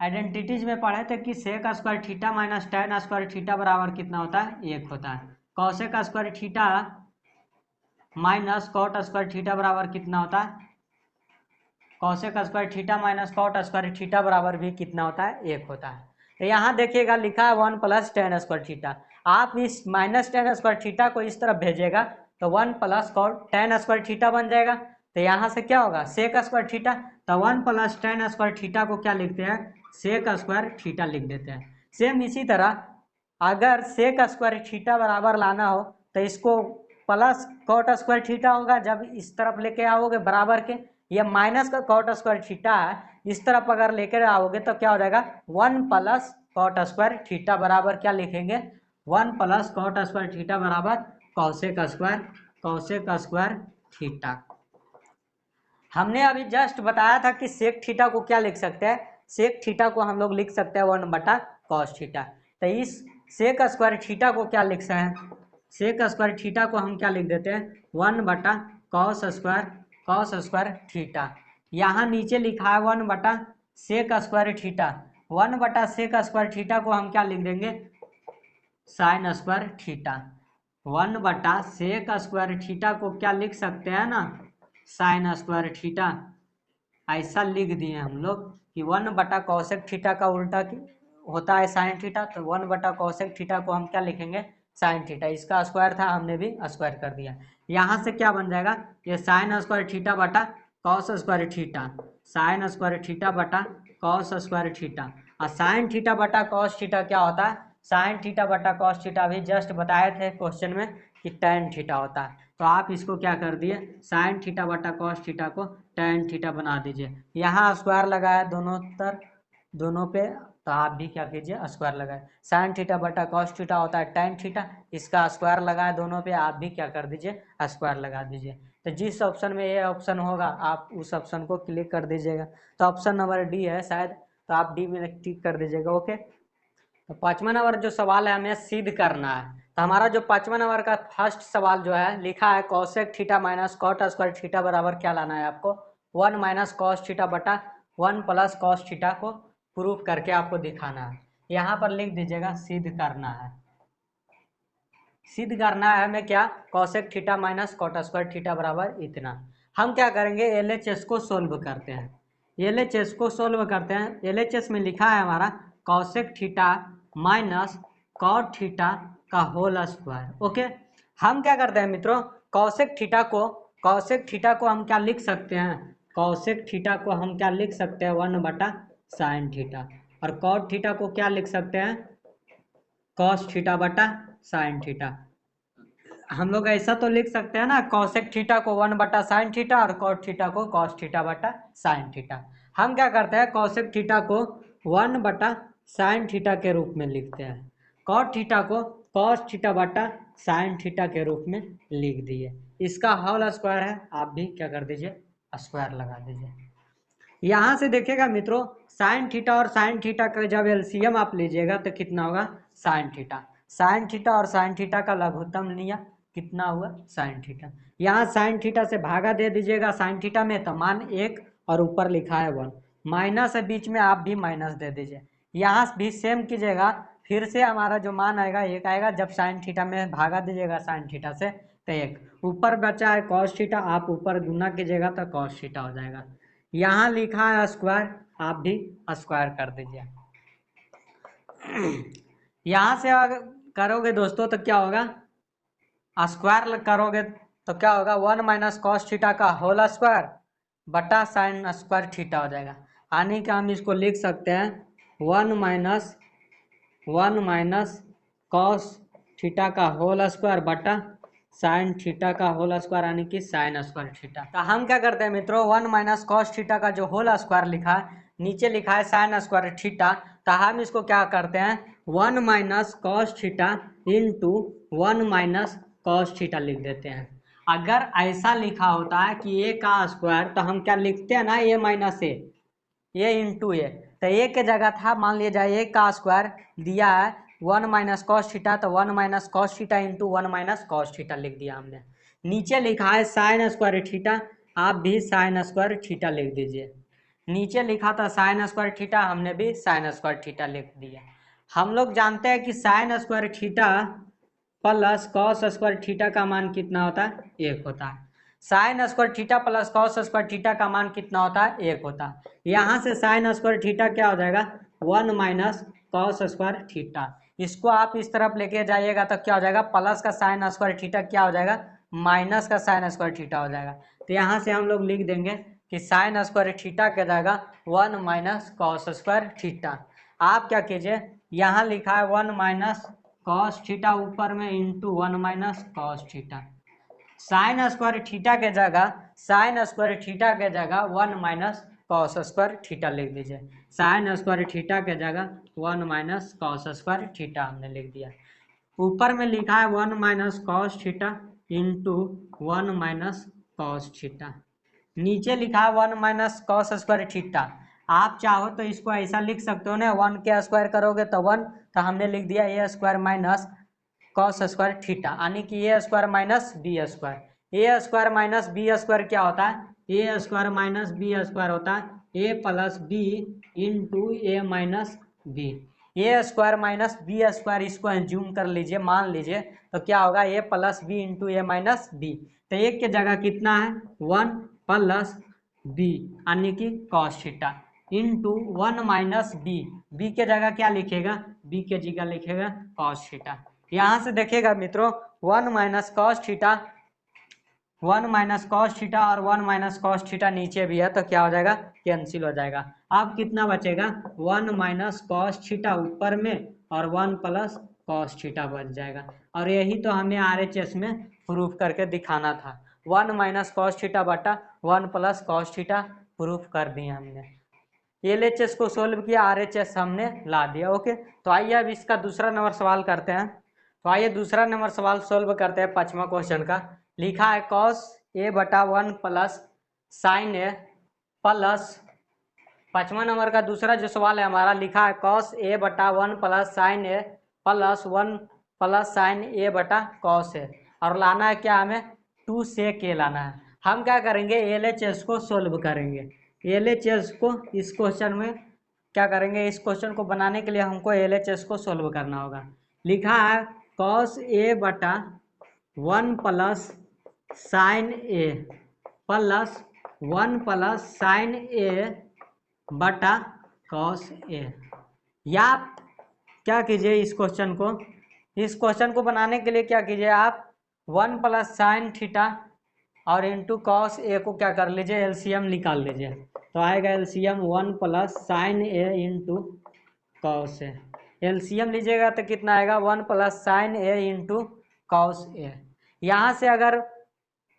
आइडेंटिटीज में पढ़े थे कि sec square theta minus tan square theta बराबर कितना होता है 1 होता है। Cosec square theta minus cot square theta बराबर कितना होता है, cosec square theta minus cot square theta बराबर भी कितना होता है 1 होता है। तो यहाँ देखिएगा लिखा है 1 प्लस टेन स्क्वायर थीटा, आप इस माइनस टेन स्क्वायर थीटा को इस तरफ भेजेगा तो 1 plus cot tan square theta बन जाएगा। तो यहाँ से क्या होगा सेक स्क्वायर थीटा, तो 1 प्लस टेन स्क्वायर थीटा को क्या लिखते हैं सेक स्क्वायर थीटा लिख देते हैं। सेम इसी तरह अगर सेक स्क्वायर थीटा बराबर लाना हो तो इसको प्लस कॉट स्क्वायर थीटा होगा, जब इस तरफ लेके आओगे बराबर के, ये माइनस का कॉट स्क्वायर थीटा है, इस तरफ अगर लेकर आओगे तो क्या हो जाएगा 1 प्लस कॉट स्क्वायर थीटा बराबर क्या लिखेंगे 1 प्लस कॉट स्क्वायर थीटा बराबर कॉसेक स्क्वायर थीटा। हमने अभी जस्ट बताया था कि सेक थीटा को क्या लिख सकते हैं, सेक थीटा को हम लोग लिख सकते हैं 1/cos थीटा। तो इस सेक स्क्वायर थीटा को क्या लिख सकते हैं, सेक स्क्वायर थीटा को हम क्या लिख देते हैं 1/cos स्क्वायर थीटा। यहाँ नीचे लिखा है 1/सेक स्क्वायर थीटा, 1/सेक स्क्वायर थीटा को हम क्या लिख देंगे साइन स्क्वायर थीटा। 1/सेक स्क्वायर थीटा को क्या लिख सकते हैं ना साइन स्क्वायर थीटा, ऐसा लिख दिए हम लोग कि 1/cosec थीटा का उल्टा होता है साइन थीटा, तो 1/cosec थीटा को हम क्या लिखेंगे साइन थीटा। इसका स्क्वायर था हमने भी स्क्वायर कर दिया। यहाँ से क्या बन जाएगा ये साइन स्क्वायर थीटा बटा cos square theta, sign square theta बटा कॉस स्क्वायर थीटा। और साइन थीटा बटा कॉस थीटा क्या होता है, साइन थीटा बटा कॉस थीटा भी जस्ट बताए थे क्वेश्चन में कि tan थीटा होता है। तो आप इसको क्या कर दिए साइन थीटा बटा कॉस थीटा को tan थीटा बना दीजिए। यहाँ स्क्वायर लगाया दोनों पे, तो आप भी क्या कीजिए स्क्वायर लगाए। साइन थीटा बटा कॉस थीटा होता है tan थीटा, इसका स्क्वायर लगाए दोनों पे, आप भी क्या कर दीजिए स्क्वायर लगा दीजिए। तो जिस ऑप्शन में ये ऑप्शन होगा आप उस ऑप्शन को क्लिक कर दीजिएगा। तो ऑप्शन नंबर डी है शायद, तो आप डी में टिक कर दीजिएगा। ओके, तो 5वां नंबर जो सवाल है हमें सिद्ध करना है। तो हमारा जो 5वां नंबर का फर्स्ट सवाल जो है लिखा है cosec theta minus cot square theta बराबर क्या लाना है आपको 1 माइनस कॉस थीटा बटा 1 प्लस कॉस थीटा को प्रूफ करके आपको दिखाना है। यहाँ पर लिख दीजिएगा सिद्ध करना है। सिद्ध करना है हमें क्या cosec theta minus cot square theta बराबर इतना। हम क्या करेंगे, LHS को सोल्व करते हैं। LHS को सोल्व करते हैं। LHS में लिखा है हमारा cosec theta minus cot theta का होल स्क्वायर। ओके, हम क्या करते हैं मित्रों, कॉसेक थीटा को हम क्या लिख सकते हैं, कॉसेक थीटा को हम क्या लिख सकते हैं, 1/sin थीटा। और कॉट थीटा को क्या लिख सकते हैं, कॉस थीटा बटा साइन थीटा। हम लोग ऐसा तो लिख सकते हैं ना, कॉसेक थीटा को 1/sin थीटा और कॉट थीटा को कॉस थीटा बटा साइन थीटा। हम क्या करते हैं, कॉसेक थीटा को 1/sin थीटा के रूप में लिखते हैं, कॉट थीटा को कॉस थीटा बटा साइन थीटा के रूप में लिख दिए। इसका होल स्क्वायर है, आप भी क्या कर दीजिए, स्क्वायर लगा दीजिए। यहाँ से देखिएगा मित्रों, साइन थीटा और साइन थीटा का जब एलसीएम आप लीजिएगा तो कितना होगा, साइन थीटा। साइन थीटा और साइन थीटा का लघुत्तम लिया, कितना हुआ, साइन थीटा। यहाँ साइन थीटा से भागा दे दीजिएगा साइन थीटा में, तो मान 1 और ऊपर लिखा है 1, माइनस है बीच में, आप भी माइनस दे दीजिए। यहाँ भी सेम कीजिएगा, फिर से हमारा जो मान आएगा 1 आएगा, जब साइन थीटा में भागा दीजिएगा साइन थीटा से तो 1, ऊपर बचा है कॉस थीटा, आप ऊपर गुना कीजिएगा तो कॉस थीटा हो जाएगा। यहाँ लिखा है स्क्वायर, आप भी स्क्वायर कर दीजिए। यहाँ से अगर करोगे दोस्तों तो क्या होगा, स्क्वायर करोगे तो क्या होगा, 1 - cos थीटा का होल स्क्वायर बटा साइन स्क्वायर थीटा हो जाएगा। यानी कि हम इसको लिख सकते हैं 1 - cos थीटा का होल स्क्वायर बटा साइन थीटा का होल स्क्वायर, यानी कि साइन स्क्वायर थीटा। तो हम क्या करते हैं मित्रों, 1 - cos थीटा का जो होल स्क्वायर लिखा है, नीचे लिखा है साइन स्क्वायर थीटा, तो हम इसको क्या करते हैं 1 - cos theta into 1 - cos theta लिख देते हैं। अगर ऐसा लिखा होता है कि ए का स्क्वायर, तो हम क्या लिखते हैं ना, ए माइनस ए इंटू ए, तो ए के जगह था, मान लिया जाए ए का स्क्वायर दिया है 1 - cos थीटा, तो 1 - cos theta into 1 - cos theta लिख दिया हमने। नीचे लिखा है साइन स्क्वायर थीटा, आप भी साइन स्क्वायर थीटा लिख दीजिए। नीचे लिखा था साइन स्क्वायर थीटा, हमने भी साइन स्क्वायर थीटा लिख दिया। हम लोग जानते हैं कि sign square theta plus cos square theta का मान कितना होता है, 1 होता है। Sine square theta plus cos square theta का मान कितना होता है, 1 होता है। यहाँ से साइन स्क्वायर थीटा क्या हो जाएगा, 1 - cos स्क्वायर थीटा। इसको आप इस तरफ लेके जाइएगा तो क्या हो जाएगा, प्लस का साइन स्क्वायर थीटा क्या हो जाएगा, माइनस का साइन स्क्वायर थीटा हो जाएगा। तो यहाँ से हम लोग लिख देंगे कि साइन स्क्वायर थीटा के जाएगा 1 - cos स्क्वायर थीटा। आप क्या कीजिए, यहाँ लिखा है 1 - cos थीटा ऊपर में into 1 - cos theta. Sign square theta के जगह 1 - cos स्क्वायर थीटा लिख दीजिए। साइन स्क्वायर थीटा के जगह 1 - cos स्क्वायर थीटा हमने लिख दिया। ऊपर में लिखा है 1 - cos theta into 1 - cos theta. नीचे लिखा है 1 - cos स्क्वायर थीटा। आप चाहो तो इसको ऐसा लिख सकते हो ना, 1 के स्क्वायर करोगे तो 1, तो हमने लिख दिया A square minus cos square theta, यानी कि A square minus B square. A square minus B square क्या होता है, A square minus B square होता है A plus B into A minus B. A square minus B square, इसको zoom कर लीजिए, मान लीजिए, तो क्या होगा, A plus B into A minus B. तो एक के जगह कितना है, 1 प्लस बी यानी कि cos theta into 1 - B. B के जगह क्या लिखेगा, बी के जगह लिखेगा कॉस थीटा। यहाँ से देखिएगा मित्रों, 1 - cos थीटा, 1 - cos थीटा और 1 - cos थीटा नीचे भी है, तो क्या हो जाएगा, कैंसिल हो जाएगा। अब कितना बचेगा, 1 - cos थीटा ऊपर में और 1 प्लस cos थीटा बच जाएगा। और यही तो हमें RHS में प्रूफ करके दिखाना था, 1 - cos थीटा बटा 1 प्लस cos थीटा प्रूफ कर दिया हमने। LHS को सोल्व किया, RHS हमने ला दिया। ओके, तो आइए अब इसका दूसरा नंबर सवाल करते हैं। तो आइए दूसरा नंबर सवाल सोल्व करते हैं 5वां क्वेश्चन का। लिखा है cos a बटा 1 प्लस साइन ए प्लस, 5वां नंबर का दूसरा जो सवाल है हमारा, लिखा है cos a बटा 1 प्लस साइन ए प्लस 1 प्लस साइन ए बटा cos ए, और लाना है क्या, हमें 2 sec a लाना है। हम क्या करेंगे, LHS को सोल्व करेंगे। LHS को इस क्वेश्चन में क्या करेंगे, इस क्वेश्चन को बनाने के लिए हमको LHS को सोल्व करना होगा। लिखा है cos a बटा 1 प्लस साइन ए प्लस 1 प्लस साइन ए बटा कॉस ए। या क्या कीजिए, इस क्वेश्चन को बनाने के लिए क्या कीजिए आप 1 प्लस साइन थीटा और इंटू कॉस ए को क्या कर लीजिए, एलसीएम निकाल लीजिए। तो आएगा LCM 1 plus sign A into cos A. LCM लीजिएगा तो कितना आएगा 1 plus sign A into cos A. यहाँ से अगर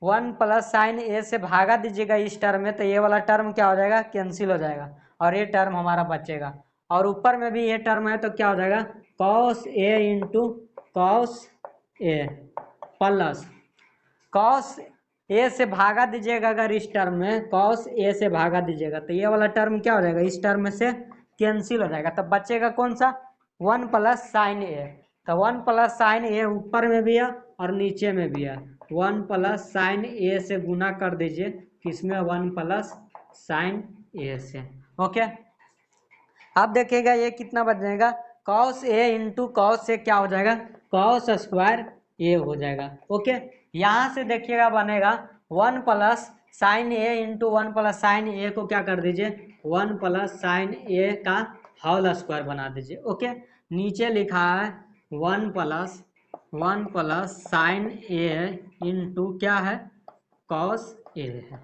1 प्लस साइन ए से भागा दीजिएगा इस टर्म में, तो ये वाला टर्म क्या हो जाएगा, कैंसिल हो जाएगा और ये टर्म हमारा बचेगा। और ऊपर में भी ये टर्म है तो क्या हो जाएगा cos A into cos A plus cos A से भागा दीजिएगा। अगर इस टर्म में कॉस ए से भागा दीजिएगा तो ये वाला टर्म क्या हो जाएगा, इस टर्म से कैंसिल हो जाएगा। तब बचेगा कौन सा 1 प्लस साइन ए। तो 1 प्लस साइन ए ऊपर में भी है और नीचे में भी है। 1 प्लस साइन ए से गुना कर दीजिए किसमें 1 प्लस साइन ए से। ओके, अब देखिएगा ये कितना बच जाएगा कॉस ए इंटू कॉस से क्या हो जाएगा कॉस स्क्वायर ए हो जाएगा। ओके, यहाँ से देखिएगा बनेगा 1 प्लस साइन ए इंटू 1 प्लस साइन ए को क्या कर दीजिए 1 प्लस साइन ए का होल स्क्वायर बना दीजिए। ओके, नीचे लिखा है 1 प्लस साइन ए इंटू क्या है कॉस ए है।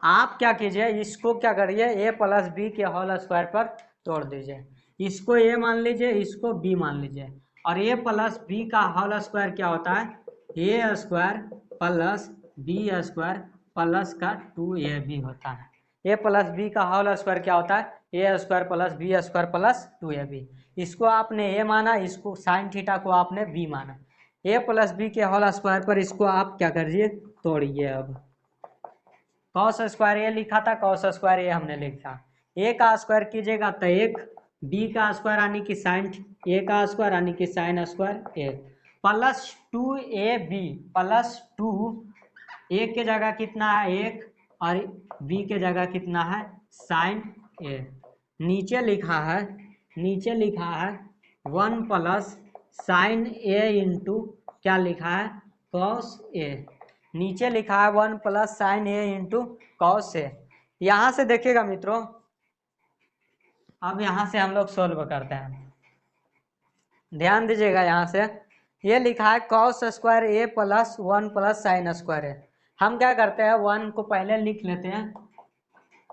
आप क्या कीजिए, इसको क्या करिए ए प्लस बी के होल स्क्वायर पर तोड़ दीजिए। इसको ए मान लीजिए, इसको बी मान लीजिए। और ए प्लस बी का होल स्क्वायर क्या होता है A square plus B square plus का 2ab होता है। ए प्लस बी का होल स्क्वायर क्या होता है A square plus B square plus 2ab। इसको आपने ए माना, इसको साइन थीटा को आपने बी माना। ए प्लस बी के होल स्क्वायर पर इसको आप क्या करिए तोड़िए। अब कॉस स्क्वायर ए लिखा था, कॉस स्क्वायर ए हमने लिखा। ए का स्क्वायर कीजिएगा तो 1, बी का स्क्वायर यानी कि साइन ए का स्क्वायर यानी कि साइन स्क्वायर ए प्लस 2ab प्लस 2 ए के जगह कितना है 1 और बी के जगह कितना है साइन ए। नीचे लिखा है 1 प्लस साइन ए इंटू क्या लिखा है कॉस ए। नीचे लिखा है 1 plus sign A into cos A. यहाँ से देखिएगा मित्रों, अब यहाँ से हम लोग सोल्व करते हैं, ध्यान दीजिएगा। यहाँ से ये लिखा है कॉस स्क्वायर ए प्लस 1 प्लस साइन स्क्वायर ए। हम क्या करते हैं 1 को पहले लिख लेते हैं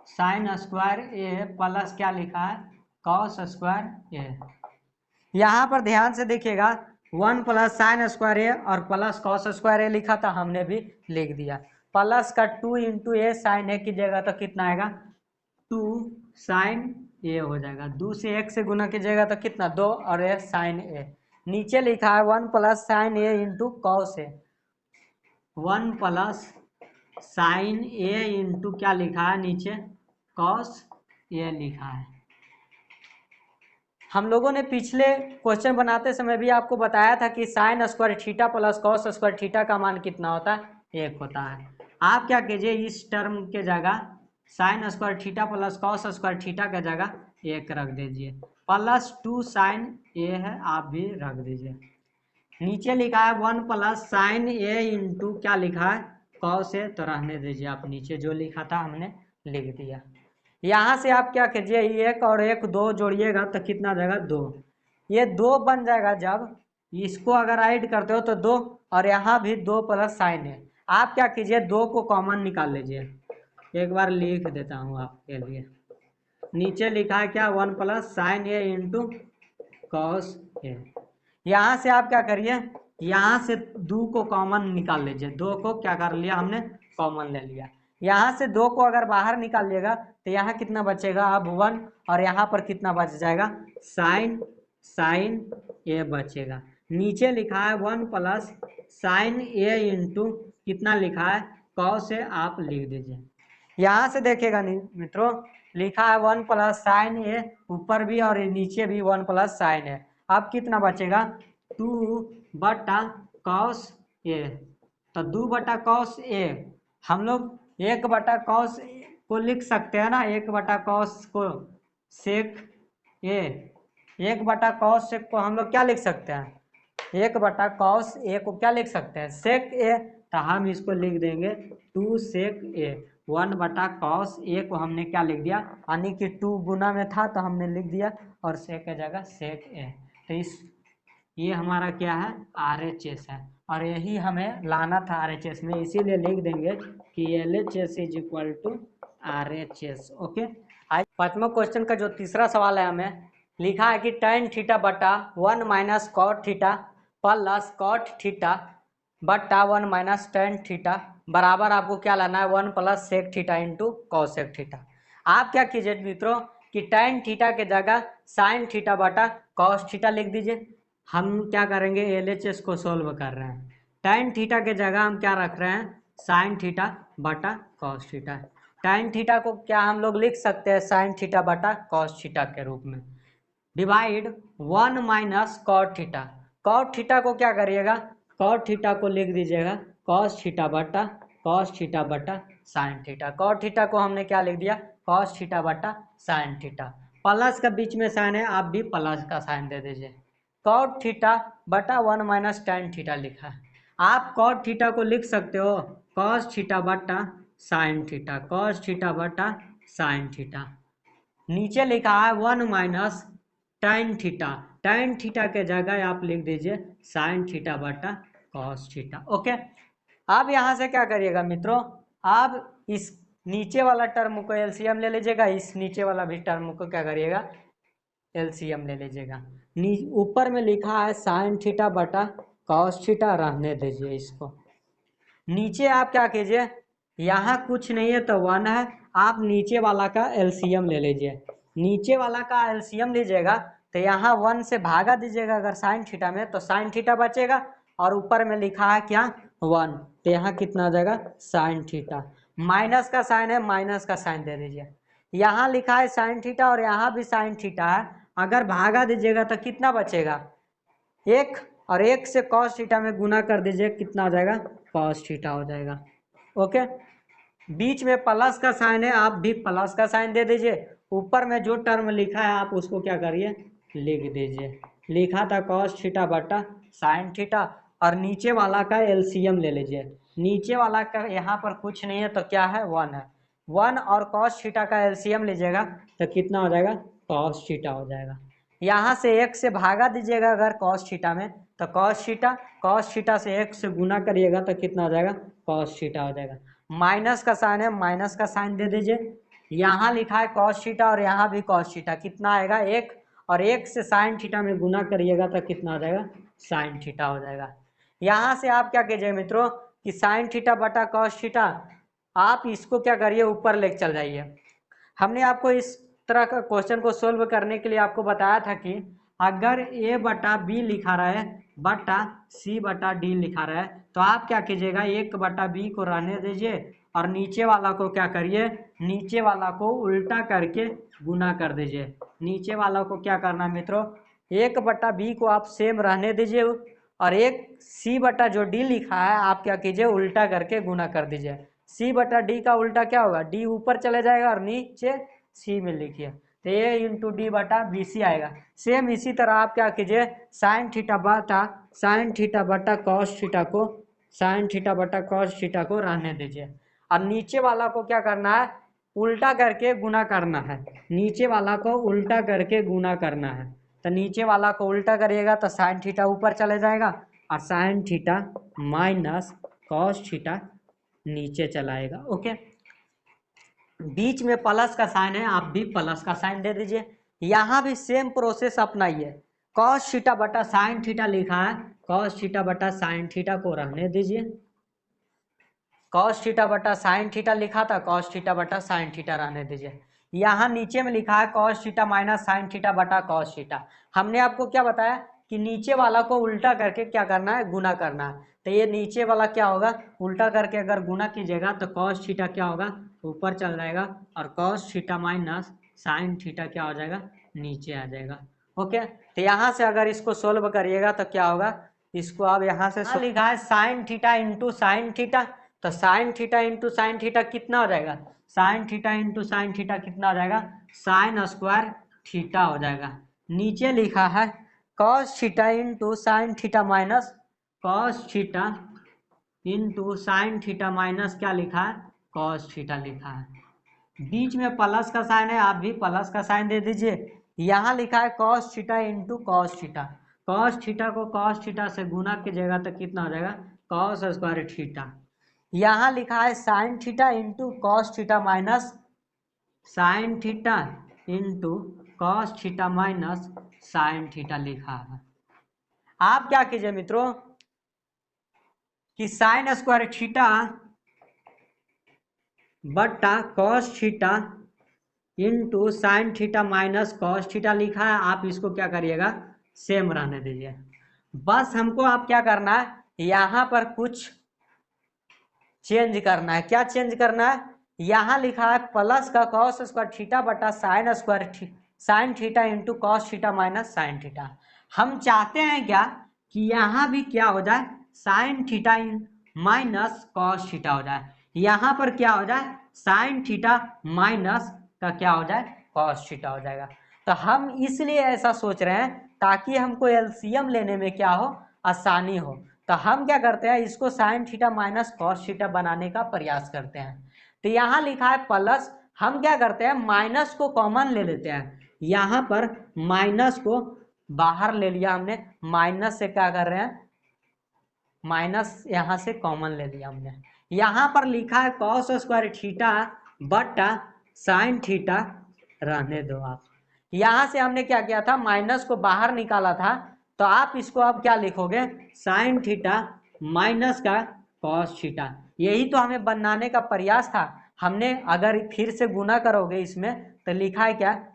साइन स्क्वायर ए प्लस क्या लिखा है कॉस स्क्वायर ए। यहाँ पर ध्यान से देखिएगा 1 प्लस साइन स्क्वायर ए और प्लस कॉस स्क्वायर ए लिखा था, हमने भी लिख दिया। प्लस का 2 इंटू ए साइन ए कीजिएगा तो कितना आएगा 2 साइन ए हो जाएगा। 2 से 1 से गुना कीजिएगा तो कितना 2 और ए साइन ए। नीचे लिखा है 1 plus sign A into cos A. 1 plus sign A into क्या लिखा है नीचे कॉस ए लिखा है। हम लोगों ने पिछले क्वेश्चन बनाते समय भी आपको बताया था कि sign square theta plus cos square theta का मान कितना होता है 1 होता है। आप क्या कीजिए इस टर्म के जगह sign square theta plus cos square theta के जगह 1 रख दीजिए। प्लस 2 साइन ए है, आप भी रख दीजिए। नीचे लिखा है 1 प्लस साइन ए इंटू क्या लिखा है कॉस ए, तो रहने दीजिए। आप नीचे जो लिखा था हमने लिख दिया। यहाँ से आप क्या कीजिए 1 और 1 2 जोड़िएगा तो कितना जाएगा 2। ये 2 बन जाएगा जब इसको अगर ऐड करते हो तो 2 और यहाँ भी 2 प्लस साइन है। आप क्या कीजिए 2 को कॉमन निकाल लीजिए। एक बार लिख देता हूँ आपके लिए। नीचे लिखा है क्या 1 plus sign A into cos A. यहाँ से आप क्या करिए यहाँ से 2 को कॉमन निकाल लीजिए। 2 को क्या कर लिया हमने कॉमन ले लिया। यहाँ से 2 को अगर बाहर निकालिएगा तो यहाँ कितना बचेगा अब 1 और यहाँ पर कितना बच जाएगा साइन ए बचेगा। नीचे लिखा है 1 प्लस साइन ए इंटू कितना लिखा है कॉस ए, आप लिख दीजिए। यहाँ से देखिएगा मित्रों लिखा है 1 प्लस साइन ए, ऊपर भी और नीचे भी 1 प्लस साइन ए। अब कितना बचेगा 2 बटा कॉस ए। तो 2 बटा कॉस ए हम लोग 1 बटा कॉस को लिख सकते हैं ना। 1 बटा कॉस को सेक ए, 1 बटा कॉस सेक को हम लोग क्या लिख सकते हैं 1 बटा कॉस ए को क्या लिख सकते हैं सेक ए। तो हम इसको लिख देंगे 2 सेक ए, 1 बटा कॉस ए को हमने क्या लिख दिया, यानी कि 2 गुना में था तो हमने लिख दिया और सेक की जगह सेक ए। तो ये हमारा क्या है, RHS है, और यही हमें लाना था RHS में, इसीलिए लिख देंगे कि LHS is equal to RHS। Okay, आज 5वां क्वेश्चन का जो तीसरा सवाल है, हमें लिखा है कि tan थीटा बटा 1 minus cot theta plus cot theta बटा 1 माइनस tan थीटा बराबर आपको क्या लाना है, 1 plus sec theta into cosec theta. आप क्या कीजिए मित्रों कि tan थीटा के जगह साइन थीटा बटा कॉस थीटा लिख दीजिए। हम क्या करेंगे, LHS को सोल्व कर रहे हैं, tan थीटा के जगह हम क्या रख रहे हैं, साइन थीटा बटा कॉस थीटा। tan थीटा को क्या हम लोग लिख सकते हैं, साइन थीटा बटा कॉस थीटा के रूप में, divide 1 minus cot theta. Cot theta को क्या करिएगा, कॉट थीटा को लिख दीजिएगा कॉस थीटा बटा साइन थीटा। कॉट थीटा को हमने क्या लिख दिया, कॉस थीटा बटा साइन थीटा। प्लस का बीच में साइन है, आप भी प्लस का साइन दे दीजिए। कॉट थीटा बटा 1 माइनस tan थीटा लिखा है, आप कॉट थीटा को लिख सकते हो कॉस थीटा बटा साइन थीटा, कॉस थीटा बटा साइन थीटा। नीचे लिखा है 1 minus tan theta, tan theta के जगह आप लिख दीजिए साइन थीटा बटा कॉस थीटा। ओके, अब यहाँ से क्या करिएगा मित्रों, आप इस नीचे वाला टर्म को एलसीएम ले लीजिएगा, इस नीचे वाला भी टर्म को क्या करिएगा, एलसीएम ले लीजिएगा। ऊपर में लिखा है साइन थीटा बटा कॉस थीटा, रहने दीजिए इसको। नीचे आप क्या कीजिए, यहाँ कुछ नहीं है तो 1 है, आप नीचे वाला का एलसीएम ले लीजिए। नीचे वाला का एलसीएम लीजिएगा तो यहाँ 1 से भागा दीजिएगा अगर साइन थीटा में, तो साइन थीटा बचेगा, और ऊपर में लिखा है क्या 1, तो यहाँ कितना आ जाएगा साइन थीटा। माइनस का साइन है, माइनस का साइन दे दीजिए। यहाँ लिखा है साइन थीटा और यहाँ भी साइन थीटा है, अगर भागा दीजिएगा तो कितना बचेगा 1, और 1 से कॉस थीटा में गुना कर दीजिए, कितना आ जाएगा कॉस थीटा हो जाएगा। ओके, बीच में प्लस का साइन है, आप भी प्लस का साइन दे दीजिए। ऊपर में जो टर्म लिखा है आप उसको क्या करिए, लिख दीजिए। लिखा था कॉस थीटा बटा साइन थीटा, और नीचे वाला का एलसीएम ले लीजिए। नीचे वाला का यहाँ पर कुछ नहीं है तो क्या है 1 है, 1 और कॉस थीटा का एलसीएम लीजिएगा तो कितना हो जाएगा कॉस थीटा हो जाएगा। यहाँ से 1 से भागा दीजिएगा अगर कॉस थीटा में, तो कॉस थीटा से 1 से गुना करिएगा तो कितना हो जाएगा कॉस थीटा हो जाएगा। माइनस का साइन है, माइनस का साइन दे दीजिए। यहाँ लिखा है कॉस थीटा और यहाँ भी कॉस थीटा, कितना आएगा 1, और 1 से साइन थीटा में गुना करिएगा तो कितना हो जाएगा साइन थीटा हो जाएगा। यहाँ से आप क्या कीजिए मित्रों कि साइन थीटा बटा कॉस थीटा, आप इसको क्या करिए ऊपर लेके चल जाइए। हमने आपको इस तरह का क्वेश्चन को सोल्व करने के लिए आपको बताया था कि अगर a बटा b लिखा रहा है बटा c बटा d लिखा रहा है, तो आप क्या कीजिएगा 1 बटा b को रहने दीजिए, और नीचे वाला को क्या करिए, नीचे वाला को उल्टा करके गुना कर दीजिए। नीचे वाला को क्या करना है मित्रों, 1 बटा b को आप सेम रहने दीजिए, और एक c बटा जो d लिखा है आप क्या कीजिए उल्टा करके गुना कर दीजिए। c बटा d का उल्टा क्या होगा, d ऊपर चले जाएगा और नीचे c में लिखिए, तो a इंटू डी बटा बी सी आएगा। सेम इसी तरह आप क्या कीजिए साइन थीटा बटा कॉस थीटा को, साइन थीटा बटा कॉस थीटा को रहने दीजिए, और नीचे वाला को क्या करना है उल्टा करके गुना करना है। नीचे वाला को उल्टा करके गुना करना है, तो नीचे वाला को उल्टा करिएगा तो साइन थीटा ऊपर चले जाएगा, और sign theta minus cos theta नीचे चलाएगा। ओके, बीच में प्लस का साइन है, आप भी प्लस का साइन दे दीजिए। यहाँ भी सेम प्रोसेस अपनाइए। कॉस थीटा बटा साइन थीटा लिखा है, कॉस थीटा बटा साइन थीटा को रहने दीजिए। कॉस थीटा बटा साइन थीटा लिखा था, कॉस थीटा बटा साइन थीटा रहने दीजिए। यहाँ नीचे में लिखा है cos theta minus sine theta बटा कॉस थीटा। हमने आपको क्या बताया कि नीचे वाला को उल्टा करके क्या करना है गुना करना है, तो ये नीचे वाला क्या होगा उल्टा करके अगर गुना कीजिएगा तो कॉस थीटा क्या होगा ऊपर चल जाएगा, और cos theta minus sine theta क्या हो जाएगा नीचे आ जाएगा। ओके, तो यहाँ से अगर इसको सोल्व करिएगा तो क्या होगा, इसको आप यहाँ से लिखा है sine theta into sine theta, तो sine theta into sine theta कितना हो जाएगा, sine theta into sine theta कितना हो जाएगा साइन स्क्वायर थीटा हो जाएगा। नीचे लिखा है cos theta into sine theta minus cos theta into sine theta minus क्या लिखा है, कॉस थीटा लिखा है। बीच में प्लस का साइन है, आप भी प्लस का साइन दे दीजिए। यहाँ लिखा है cos theta into cos theta. Cos theta को कॉस थीटा से गुना कीजिएगा तो कितना हो जाएगा, कॉस स्क्वायर थीटा। यहाँ लिखा है sine theta into cos theta minus sine theta into cos theta minus sine theta लिखा है। आप क्या कीजिए मित्रों कि साइन स्क्वायर थीटा बट्टा cos theta into sine theta minus cos theta लिखा है, आप इसको क्या करिएगा, सेम रहने दीजिए। बस हमको आप क्या करना है, यहाँ पर कुछ चेंज करना है। क्या चेंज करना है, यहाँ लिखा है प्लस का कॉस स्क्वायर थीटा बटा sine theta into cos theta minus sine theta. हम चाहते हैं क्या कि यहाँ भी क्या हो जाए, sign theta minus cos theta हो जाए। यहाँ पर क्या हो जाए, साइन थीटा माइनस का क्या हो जाए, कॉस थीटा हो जाएगा। तो हम इसलिए ऐसा सोच रहे हैं ताकि हमको एलसीएम लेने में क्या हो, आसानी हो। तो हम क्या करते हैं, इसको sign theta minus cos theta बनाने का प्रयास करते हैं। तो यहाँ लिखा है प्लस, हम क्या करते हैं माइनस को कॉमन ले लेते हैं। यहाँ पर माइनस को बाहर ले लिया हमने, माइनस से क्या कर रहे हैं, माइनस यहाँ से कॉमन ले लिया हमने। यहाँ पर लिखा है कॉस स्क्वायर थीटा बटा साइन थीटा, रहने दो आप। यहाँ से हमने क्या किया था, माइनस को बाहर निकाला था, तो आप इसको अब क्या लिखोगे, साइन थीटा माइनस का कॉस थीटा। यही तो हमें बनाने का प्रयास था हमने। अगर फिर से गुना करोगे इसमें तो लिखा है क्या,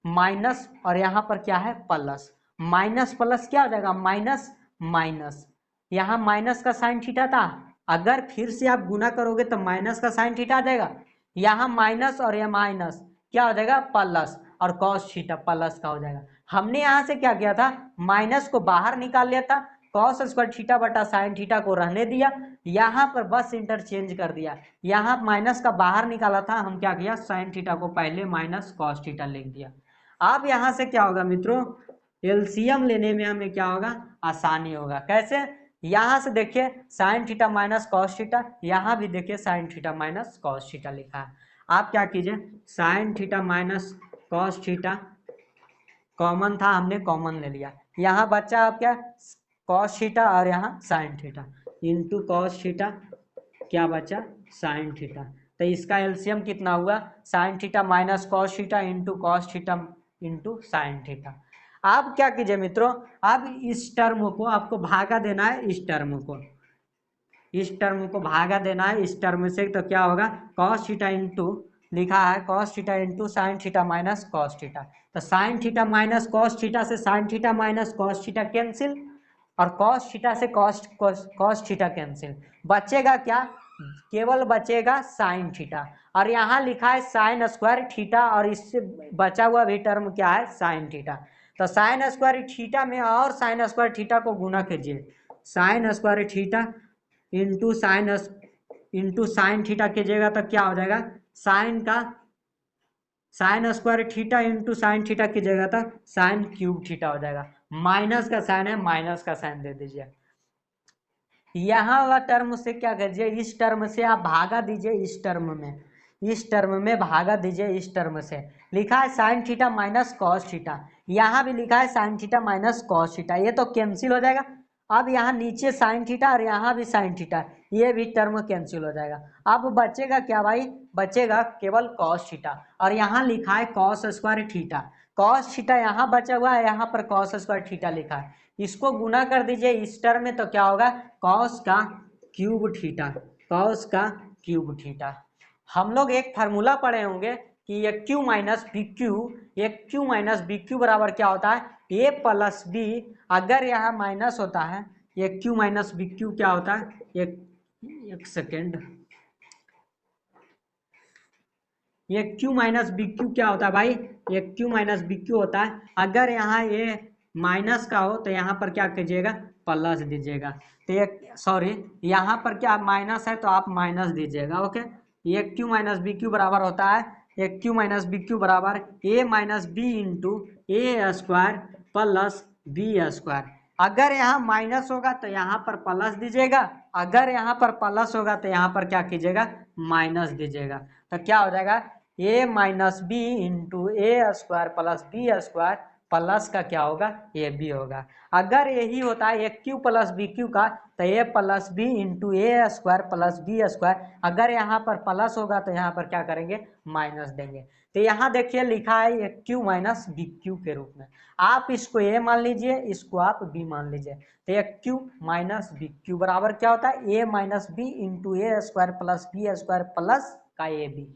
माइनस और यहाँ पर क्या है प्लस, माइनस प्लस क्या हो जाएगा, माइनस माइनस। यहाँ माइनस का साइन थीटा था, अगर फिर से आप गुना करोगे तो माइनस का साइन थीटा आ जाएगा। यहाँ माइनस और यह माइनस क्या हो जाएगा, प्लस, और कॉस थीटा प्लस का हो जाएगा। हमने यहाँ से क्या किया था, माइनस को बाहर निकाल लिया था, कॉस स्क्वायर थीटा बटा साइन थीटा को रहने दिया, यहाँ पर बस इंटरचेंज कर दिया। यहाँ माइनस का बाहर निकाला था, हम क्या किया, साइन थीटा को पहले माइनस कॉस थीटा लिख दिया। अब यहाँ से क्या होगा मित्रों, एलसीएम लेने में हमें क्या होगा, आसानी होगा। कैसे, यहाँ से देखिए sine theta minus cos theta, यहाँ भी देखिए sine theta minus cos theta लिखा है। आप क्या कीजिए, sign theta minus cos theta common था, हमने कॉमन ले लिया। यहाँ बच्चा आप क्या, कॉस थीटा और यहाँ sine theta into cos theta क्या बचा, साइन थीटा। तो इसका एलसीएम कितना हुआ, sign theta minus cos theta into cos theta into sine theta. आप क्या कीजिए मित्रों, अब इस टर्म को आपको भागा देना है, इस टर्म को भागा देना है इस टर्म से। तो क्या होगा, कॉस थीटा इंटू, लिखा है cos theta into sine theta minus cos theta. तो sine theta minus cos theta से sine theta minus cos theta cancel, और कॉस थीटा से कॉस थीटा कैंसिल। बचेगा क्या, केवल बचेगा साइन थीटा, और यहाँ लिखा है साइन स्क्वायर थीटा, और इससे बचा हुआ भी टर्म क्या है, साइन थीटा। तो साइन स्क्वायर थीटा में और साइन स्क्वायर थीटा को गुना कीजिए, sign square theta into sine theta कीजिएगा तो क्या हो जाएगा, sign square theta into sine theta कीजिएगा तो साइन क्यूब थीटा हो जाएगा। माइनस का साइन है, माइनस का साइन दे दीजिए। यहाँ वाला टर्म से क्या कीजिए, इस टर्म से आप भागा दीजिए, इस टर्म में भागा दीजिए। इस टर्म से लिखा है sine theta minus cos theta, यहाँ भी लिखा है sine theta minus cos theta, ये तो कैंसिल हो जाएगा। अब यहाँ नीचे साइन थीटा और यहाँ भी साइन थीटा, ये भी टर्म कैंसिल हो जाएगा। अब बचेगा क्या भाई, बचेगा केवल कॉस थीटा, और यहाँ लिखा है cos square theta. Cos theta यहाँ बचा हुआ है, यहाँ पर कॉस स्क्वायर थीटा लिखा है, इसको गुना कर दीजिए इस टर्म में तो क्या होगा, कॉस का क्यूब थीटा। हम लोग एक फार्मूला पढ़े होंगे कि ये क्यू माइनस बी क्यू बराबर क्या होता है, ए प्लस बी। अगर यहाँ माइनस होता है, ये क्यू माइनस बी क्यू क्या होता है, एक सेकेंड, ये क्यू माइनस बी क्यू क्या होता है भाई, ये क्यू माइनस बी क्यू होता है। अगर यहाँ ये माइनस का हो तो यहाँ पर क्या कीजिएगा, प्लस दीजिएगा। तो ये सॉरी, यहाँ पर क्या माइनस है तो आप माइनस दीजिएगा, ओके। ये क्यू माइनस बी क्यू बराबर होता है, ये क्यू माइनस बी क्यू बराबर ए minus B into A square plus B square. अगर यहाँ माइनस होगा तो यहाँ पर प्लस दीजिएगा, अगर यहाँ पर प्लस होगा तो यहाँ पर क्या कीजिएगा, माइनस दीजिएगा। तो क्या हो जाएगा, a minus B into A square plus B square plus का क्या होगा, ए बी होगा। अगर यही होता है ए क्यू प्लस बी क्यू का, तो ए plus B into A square plus B square, अगर यहाँ पर प्लस होगा तो यहाँ पर क्या करेंगे, माइनस देंगे। तो यहाँ देखिए लिखा है ए क्यू माइनस बी क्यू के रूप में, आप इसको ए मान लीजिए, इसको आप बी मान लीजिए। तो A cube minus B cube बराबर क्या होता है, A minus B into A square plus B square plus का ए बी।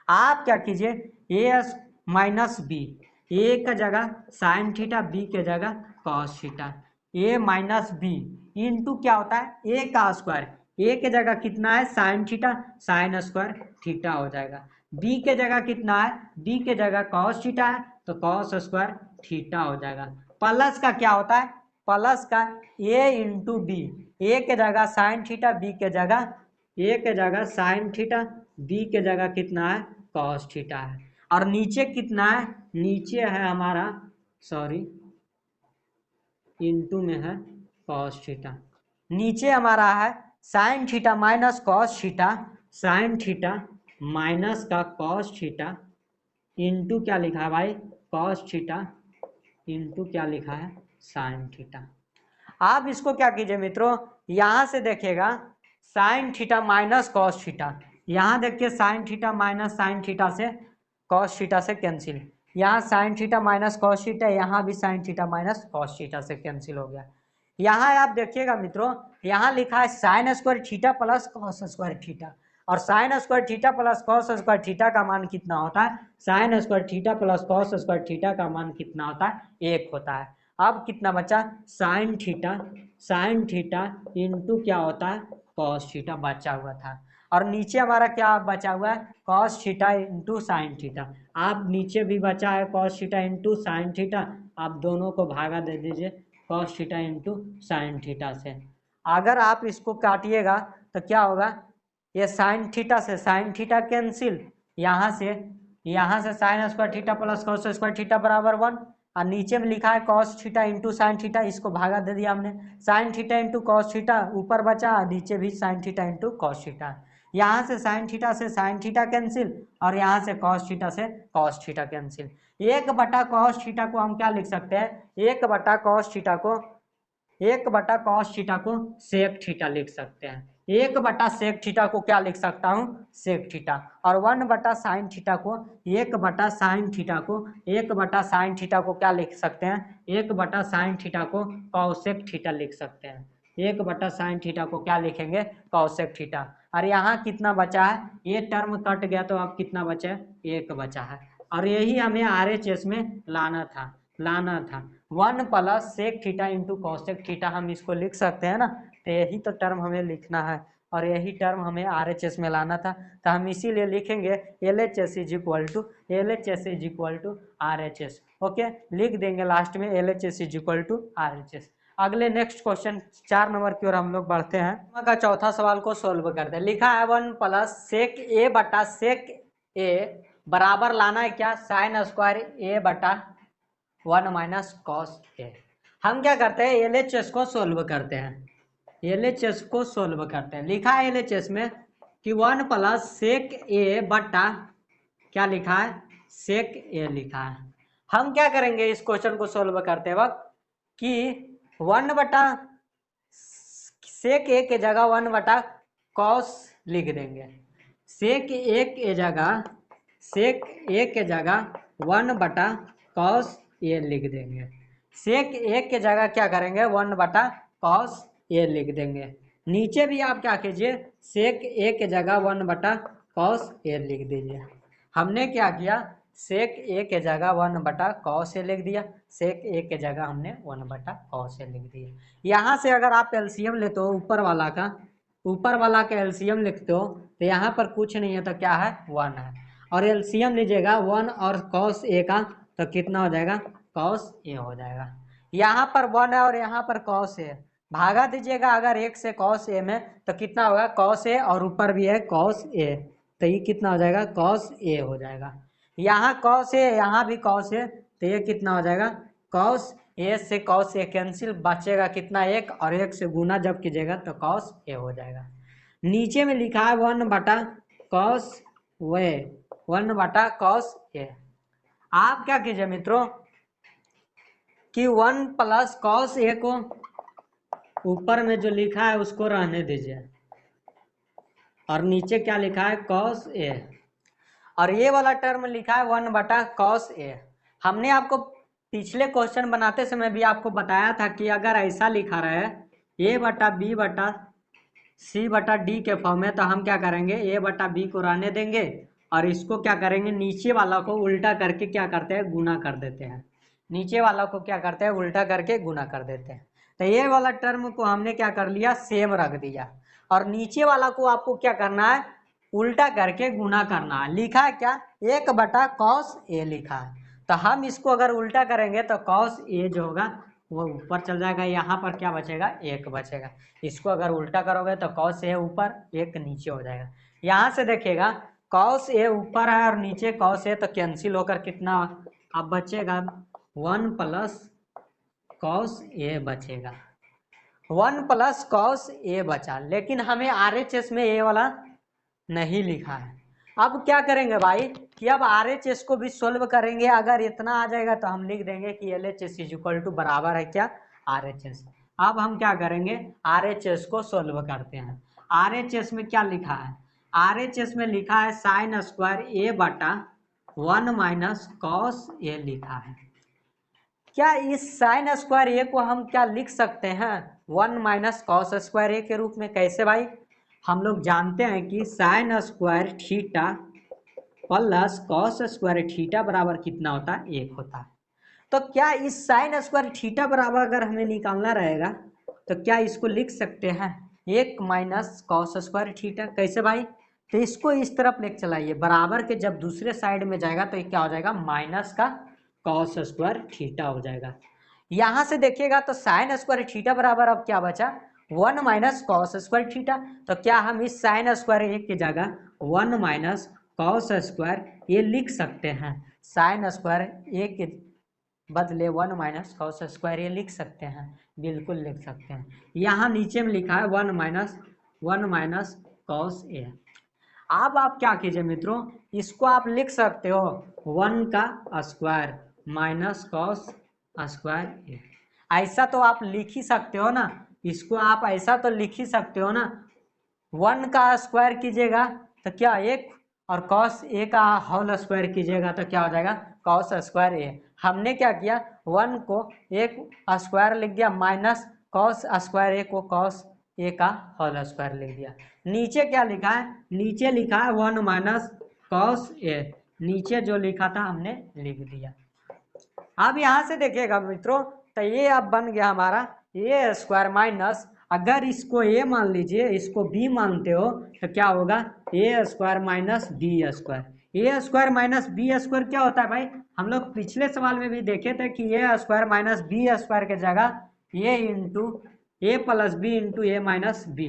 आप क्या कीजिए, ए माइनस बी, ए का जगह साइन थीटा, बी के जगह कॉस थीटा, ए माइनस बी इंटू क्या होता है, ए का स्क्वायर, ए के जगह कितना है sine theta, sign square theta हो जाएगा। बी के जगह कितना है, बी के जगह कॉस थीटा है तो कॉस स्क्वायर थीटा हो जाएगा। प्लस का क्या होता है, प्लस का ए इंटू बी, ए के जगह साइन थीटा, बी के जगह, ए के जगह साइन थीटा, बी के जगह कितना है, कॉस थीटा है। और नीचे कितना है, नीचे है हमारा, सॉरी इंटू में है कॉस थीटा, नीचे हमारा है sine theta minus cos theta, sine theta minus का कॉस थीटा इंटू क्या लिखा है भाई, कॉस थीटा इंटू क्या लिखा है, साइन थीटा। आप इसको क्या कीजिए मित्रों, यहाँ से देखिएगा sine theta minus cos theta, यहाँ देखिए sine theta minus sine theta से कॉस थीटा से कैंसिल, यहाँ sine theta minus cos theta, यहाँ भी sine theta minus cos theta से कैंसिल हो गया। यहाँ आप देखिएगा मित्रों, यहाँ लिखा है sine square theta plus cos square theta, और sine square theta plus cos square theta का मान कितना होता है, sine square theta plus cos square theta का मान कितना होता है, 1 होता है। अब कितना बचा, साइन थीटा इंटू क्या होता है, कॉस थीटा बचा हुआ था, और नीचे हमारा क्या बचा हुआ है, cos theta into sine theta. आप नीचे भी बचा है cos theta into sine theta, आप दोनों को भागा दे दीजिए cos theta into sine theta से। अगर आप इसको काटिएगा तो क्या होगा, ये साइन थीटा से साइन थीटा कैंसिल, यहाँ से sign square theta plus cos square theta बराबर 1, और नीचे में लिखा है cos theta into sine theta, इसको भागा दे दिया हमने, sign theta into cos theta ऊपर बचा, नीचे भी sine theta into cos theta, यहाँ से साइन थीटा कैंसिल, और यहाँ से कॉस थीटा कैंसिल। 1 बटा कॉस थीटा को हम क्या लिख सकते हैं, 1 बटा कॉस थीटा को सेक थीटा लिख सकते हैं, 1 बटा सेक थीटा को क्या लिख सकता हूँ, सेक थीटा, और 1 बटा साइन थीटा को, 1 बटा साइन थीटा को क्या लिख सकते हैं, 1 बटा साइन थीटा को कॉसेक थीटा लिख सकते हैं, 1 बटा साइन थीटा को क्या लिखेंगे, कॉसेक थीटा। और यहाँ कितना बचा है, ये टर्म कट गया तो अब कितना बचा है, 1 बचा है, और यही हमें RHS में लाना था 1 plus sec theta into cosec theta, हम इसको लिख सकते हैं ना, तो यही तो टर्म हमें लिखना है, और यही टर्म हमें RHS में लाना था, तो हम इसीलिए लिखेंगे LHS is equal to RHS। Okay, लिख देंगे लास्ट में LHS is equal to RHS। अगले नेक्स्ट क्वेश्चन 4 नंबर की ओर हम लोग बढ़ते हैं। का चौथा सवाल को सोल्व करते हैं। लिखा है 1 प्लस सेक ए बटा सेक ए बराबर लाना है क्या, साइन स्क्वायर ए बटा 1 माइनस कॉस ए। हम क्या करते हैं, LHS को सोल्व करते हैं, LHS को सोल्व करते हैं। लिखा है LHS में कि 1 प्लस सेक ए बटा क्या लिखा है, सेक ए लिखा है। हम क्या करेंगे इस क्वेश्चन को सोल्व करते वक्त कि 1 बटा सेक ए के जगह 1 बटा कॉस लिख देंगे, सेक ए के जगह 1 बटा कॉस ए लिख देंगे, सेक ए के जगह क्या करेंगे, 1 बटा कॉस ए लिख देंगे। नीचे भी आप क्या कीजिए, सेक ए के जगह 1 बटा कॉस ए लिख दीजिए। हमने क्या किया, सेक ए के जगह 1 बटा कॉस ए लिख दिया, सेक ए के जगह हमने 1 बटा कॉस ए लिख दिया। यहाँ से अगर आप एलसीएम लेते हो ऊपर वाला का एलसीएम लिखते हो तो यहाँ पर कुछ नहीं है तो क्या है, 1 है, और एलसीएम लीजिएगा 1 और कॉस ए का तो कितना हो जाएगा, कॉस ए हो जाएगा। यहाँ पर 1 है और यहाँ पर कॉस ए, भागा दीजिएगा अगर 1 से कॉस ए में तो कितना होगा, कॉस ए, और ऊपर भी है कॉस ए, तो ये कितना हो जाएगा, कॉस ए हो जाएगा। यहाँ कॉस ए, यहाँ भी कॉस ए, तो ये कितना हो जाएगा, कॉस ए से कॉस ए कैंसिल, बचेगा कितना 1, और 1 से गुना जब कीजिएगा तो कॉस ए हो जाएगा। नीचे में लिखा है 1/cos वे, 1/cos ए। आप क्या कीजिए मित्रों कि 1 + cos ए को ऊपर में जो लिखा है उसको रहने दीजिए, और नीचे क्या लिखा है cos ए, और ये वाला टर्म लिखा है 1/cos ए। हमने आपको पिछले क्वेश्चन बनाते समय भी आपको बताया था कि अगर ऐसा लिखा रहे a/b/c/d के फॉर्म में, तो हम क्या करेंगे a/b को रहने देंगे और इसको क्या करेंगे नीचे वाला को उल्टा करके क्या करते हैं गुना कर देते हैं, नीचे वाला को क्या करते हैं उल्टा करके गुना कर देते हैं। तो ये वाला टर्म को हमने क्या कर लिया सेम रख दिया, और नीचे वाला को आपको क्या करना है उल्टा करके गुना करना है। लिखा है क्या 1/cos ए लिखा है, तो हम इसको अगर उल्टा करेंगे तो cos ए जो होगा वो ऊपर चल जाएगा, यहाँ पर क्या बचेगा 1 बचेगा। इसको अगर उल्टा करोगे तो cos ए ऊपर 1 नीचे हो जाएगा। यहाँ से देखिएगा cos ए ऊपर है और नीचे cos ए, तो कैंसिल होकर कितना अब बचेगा 1 + cos ए बचेगा, 1 + cos ए बचा। लेकिन हमें RHS में ए वाला नहीं लिखा है। अब क्या करेंगे भाई कि अब RHS को भी सोल्व करेंगे। अगर इतना आ जाएगा तो हम लिख देंगे कि LHS = बराबर है क्या RHS। अब हम क्या करेंगे RHS को सोल्व करते हैं। RHS में क्या लिखा है, RHS में लिखा है sin² a/1 - cos a लिखा है। क्या इस sin² a को हम क्या लिख सकते हैं 1 - cos² a के रूप में? कैसे भाई, हम लोग जानते हैं कि sin² theta plus cos² theta बराबर कितना होता है 1 होता है। तो क्या इस sin² थीटा बराबर अगर हमें निकालना रहेगा तो क्या इसको लिख सकते हैं 1 - cos² थीटा? कैसे भाई, तो इसको इस तरफ लेके चलाइए, बराबर के जब दूसरे साइड में जाएगा तो ये क्या हो जाएगा माइनस का cos² थीटा हो जाएगा। यहाँ से देखिएगा तो sin² थीटा बराबर अब क्या बचा 1 - cos² थीटा। तो क्या हम इस sin² a की जगह 1 - cos² ये लिख सकते हैं, sin² a के बदले 1 - cos² ये लिख सकते हैं? बिल्कुल लिख सकते हैं। यहाँ नीचे में लिखा है 1 - cos a। अब आप क्या कीजिए मित्रों इसको आप लिख सकते हो 1 का स्क्वायर माइनस cos² a। ऐसा तो आप लिख ही सकते हो ना, इसको आप ऐसा तो लिख ही सकते हो ना, 1 का स्क्वायर कीजिएगा तो क्या 1, और cos a का होल स्क्वायर कीजिएगा तो क्या हो जाएगा cos² a। हमने क्या किया 1 को 1 स्क्वायर लिख दिया माइनस cos² a को cos a का होल स्क्वायर लिख दिया। नीचे क्या लिखा है, नीचे लिखा है 1 - cos a, नीचे जो लिखा था हमने लिख दिया। अब यहाँ से देखिएगा मित्रों तो ये अब बन गया हमारा a² माइनस, अगर इसको a मान लीजिए इसको b मानते हो तो क्या होगा a² minus b²। a² minus b² क्या होता है भाई, हम लोग पिछले सवाल में भी देखे थे कि a² माइनस b² के जगह a plus b into a minus b,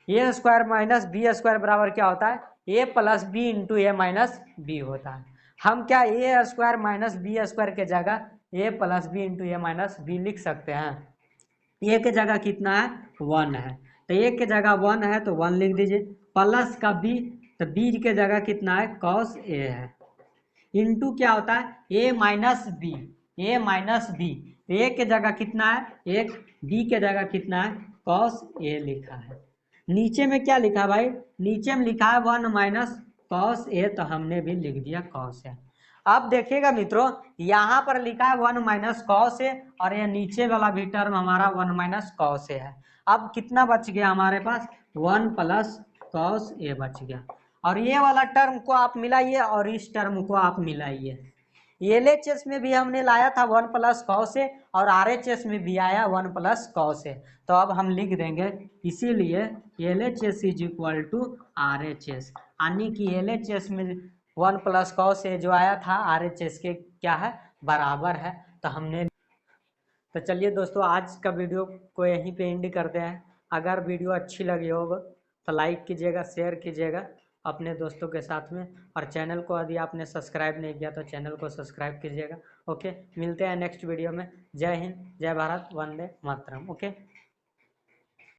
a² minus b² बराबर क्या होता है a plus b into a minus b होता है। हम क्या a² माइनस b² के जगह a plus b into a minus b लिख सकते हैं। a के जगह कितना है 1 है, तो a के जगह 1 है तो 1 लिख दीजिए, प्लस का b, तो b के जगह कितना है cos a है, इंटू क्या होता है a माइनस b, a के जगह कितना है 1, b के जगह कितना है cos a लिखा है। नीचे में क्या लिखा भाई, नीचे में लिखा है 1 - cos a, तो हमने भी लिख दिया cos a। अब देखिएगा मित्रों यहाँ पर लिखा है 1 - cos a, और ये नीचे वाला भी टर्म हमारा 1 - cos a है। अब कितना बच गया हमारे पास 1 + cos a बच गया, और ये वाला टर्म को आप मिलाइए और इस टर्म को आप मिलाइए। LHS में भी हमने लाया था 1 + cos a, और RHS में भी आया 1 + cos a। तो अब हम लिख देंगे इसीलिए LHS = RHS, यानी कि LHS में 1 + cos a जो आया था RHS के क्या है बराबर है। तो हमने तो चलिए दोस्तों आज का वीडियो को यहीं पे एंड करते हैं। अगर वीडियो अच्छी लगी हो तो लाइक कीजिएगा, शेयर कीजिएगा, अपने दोस्तों के साथ में, और चैनल को यदि आपने सब्सक्राइब नहीं किया तो चैनल को सब्सक्राइब कीजिएगा। ओके, मिलते हैं नेक्स्ट वीडियो में। जय हिंद, जय भारत, वंदे मातरम। ओके।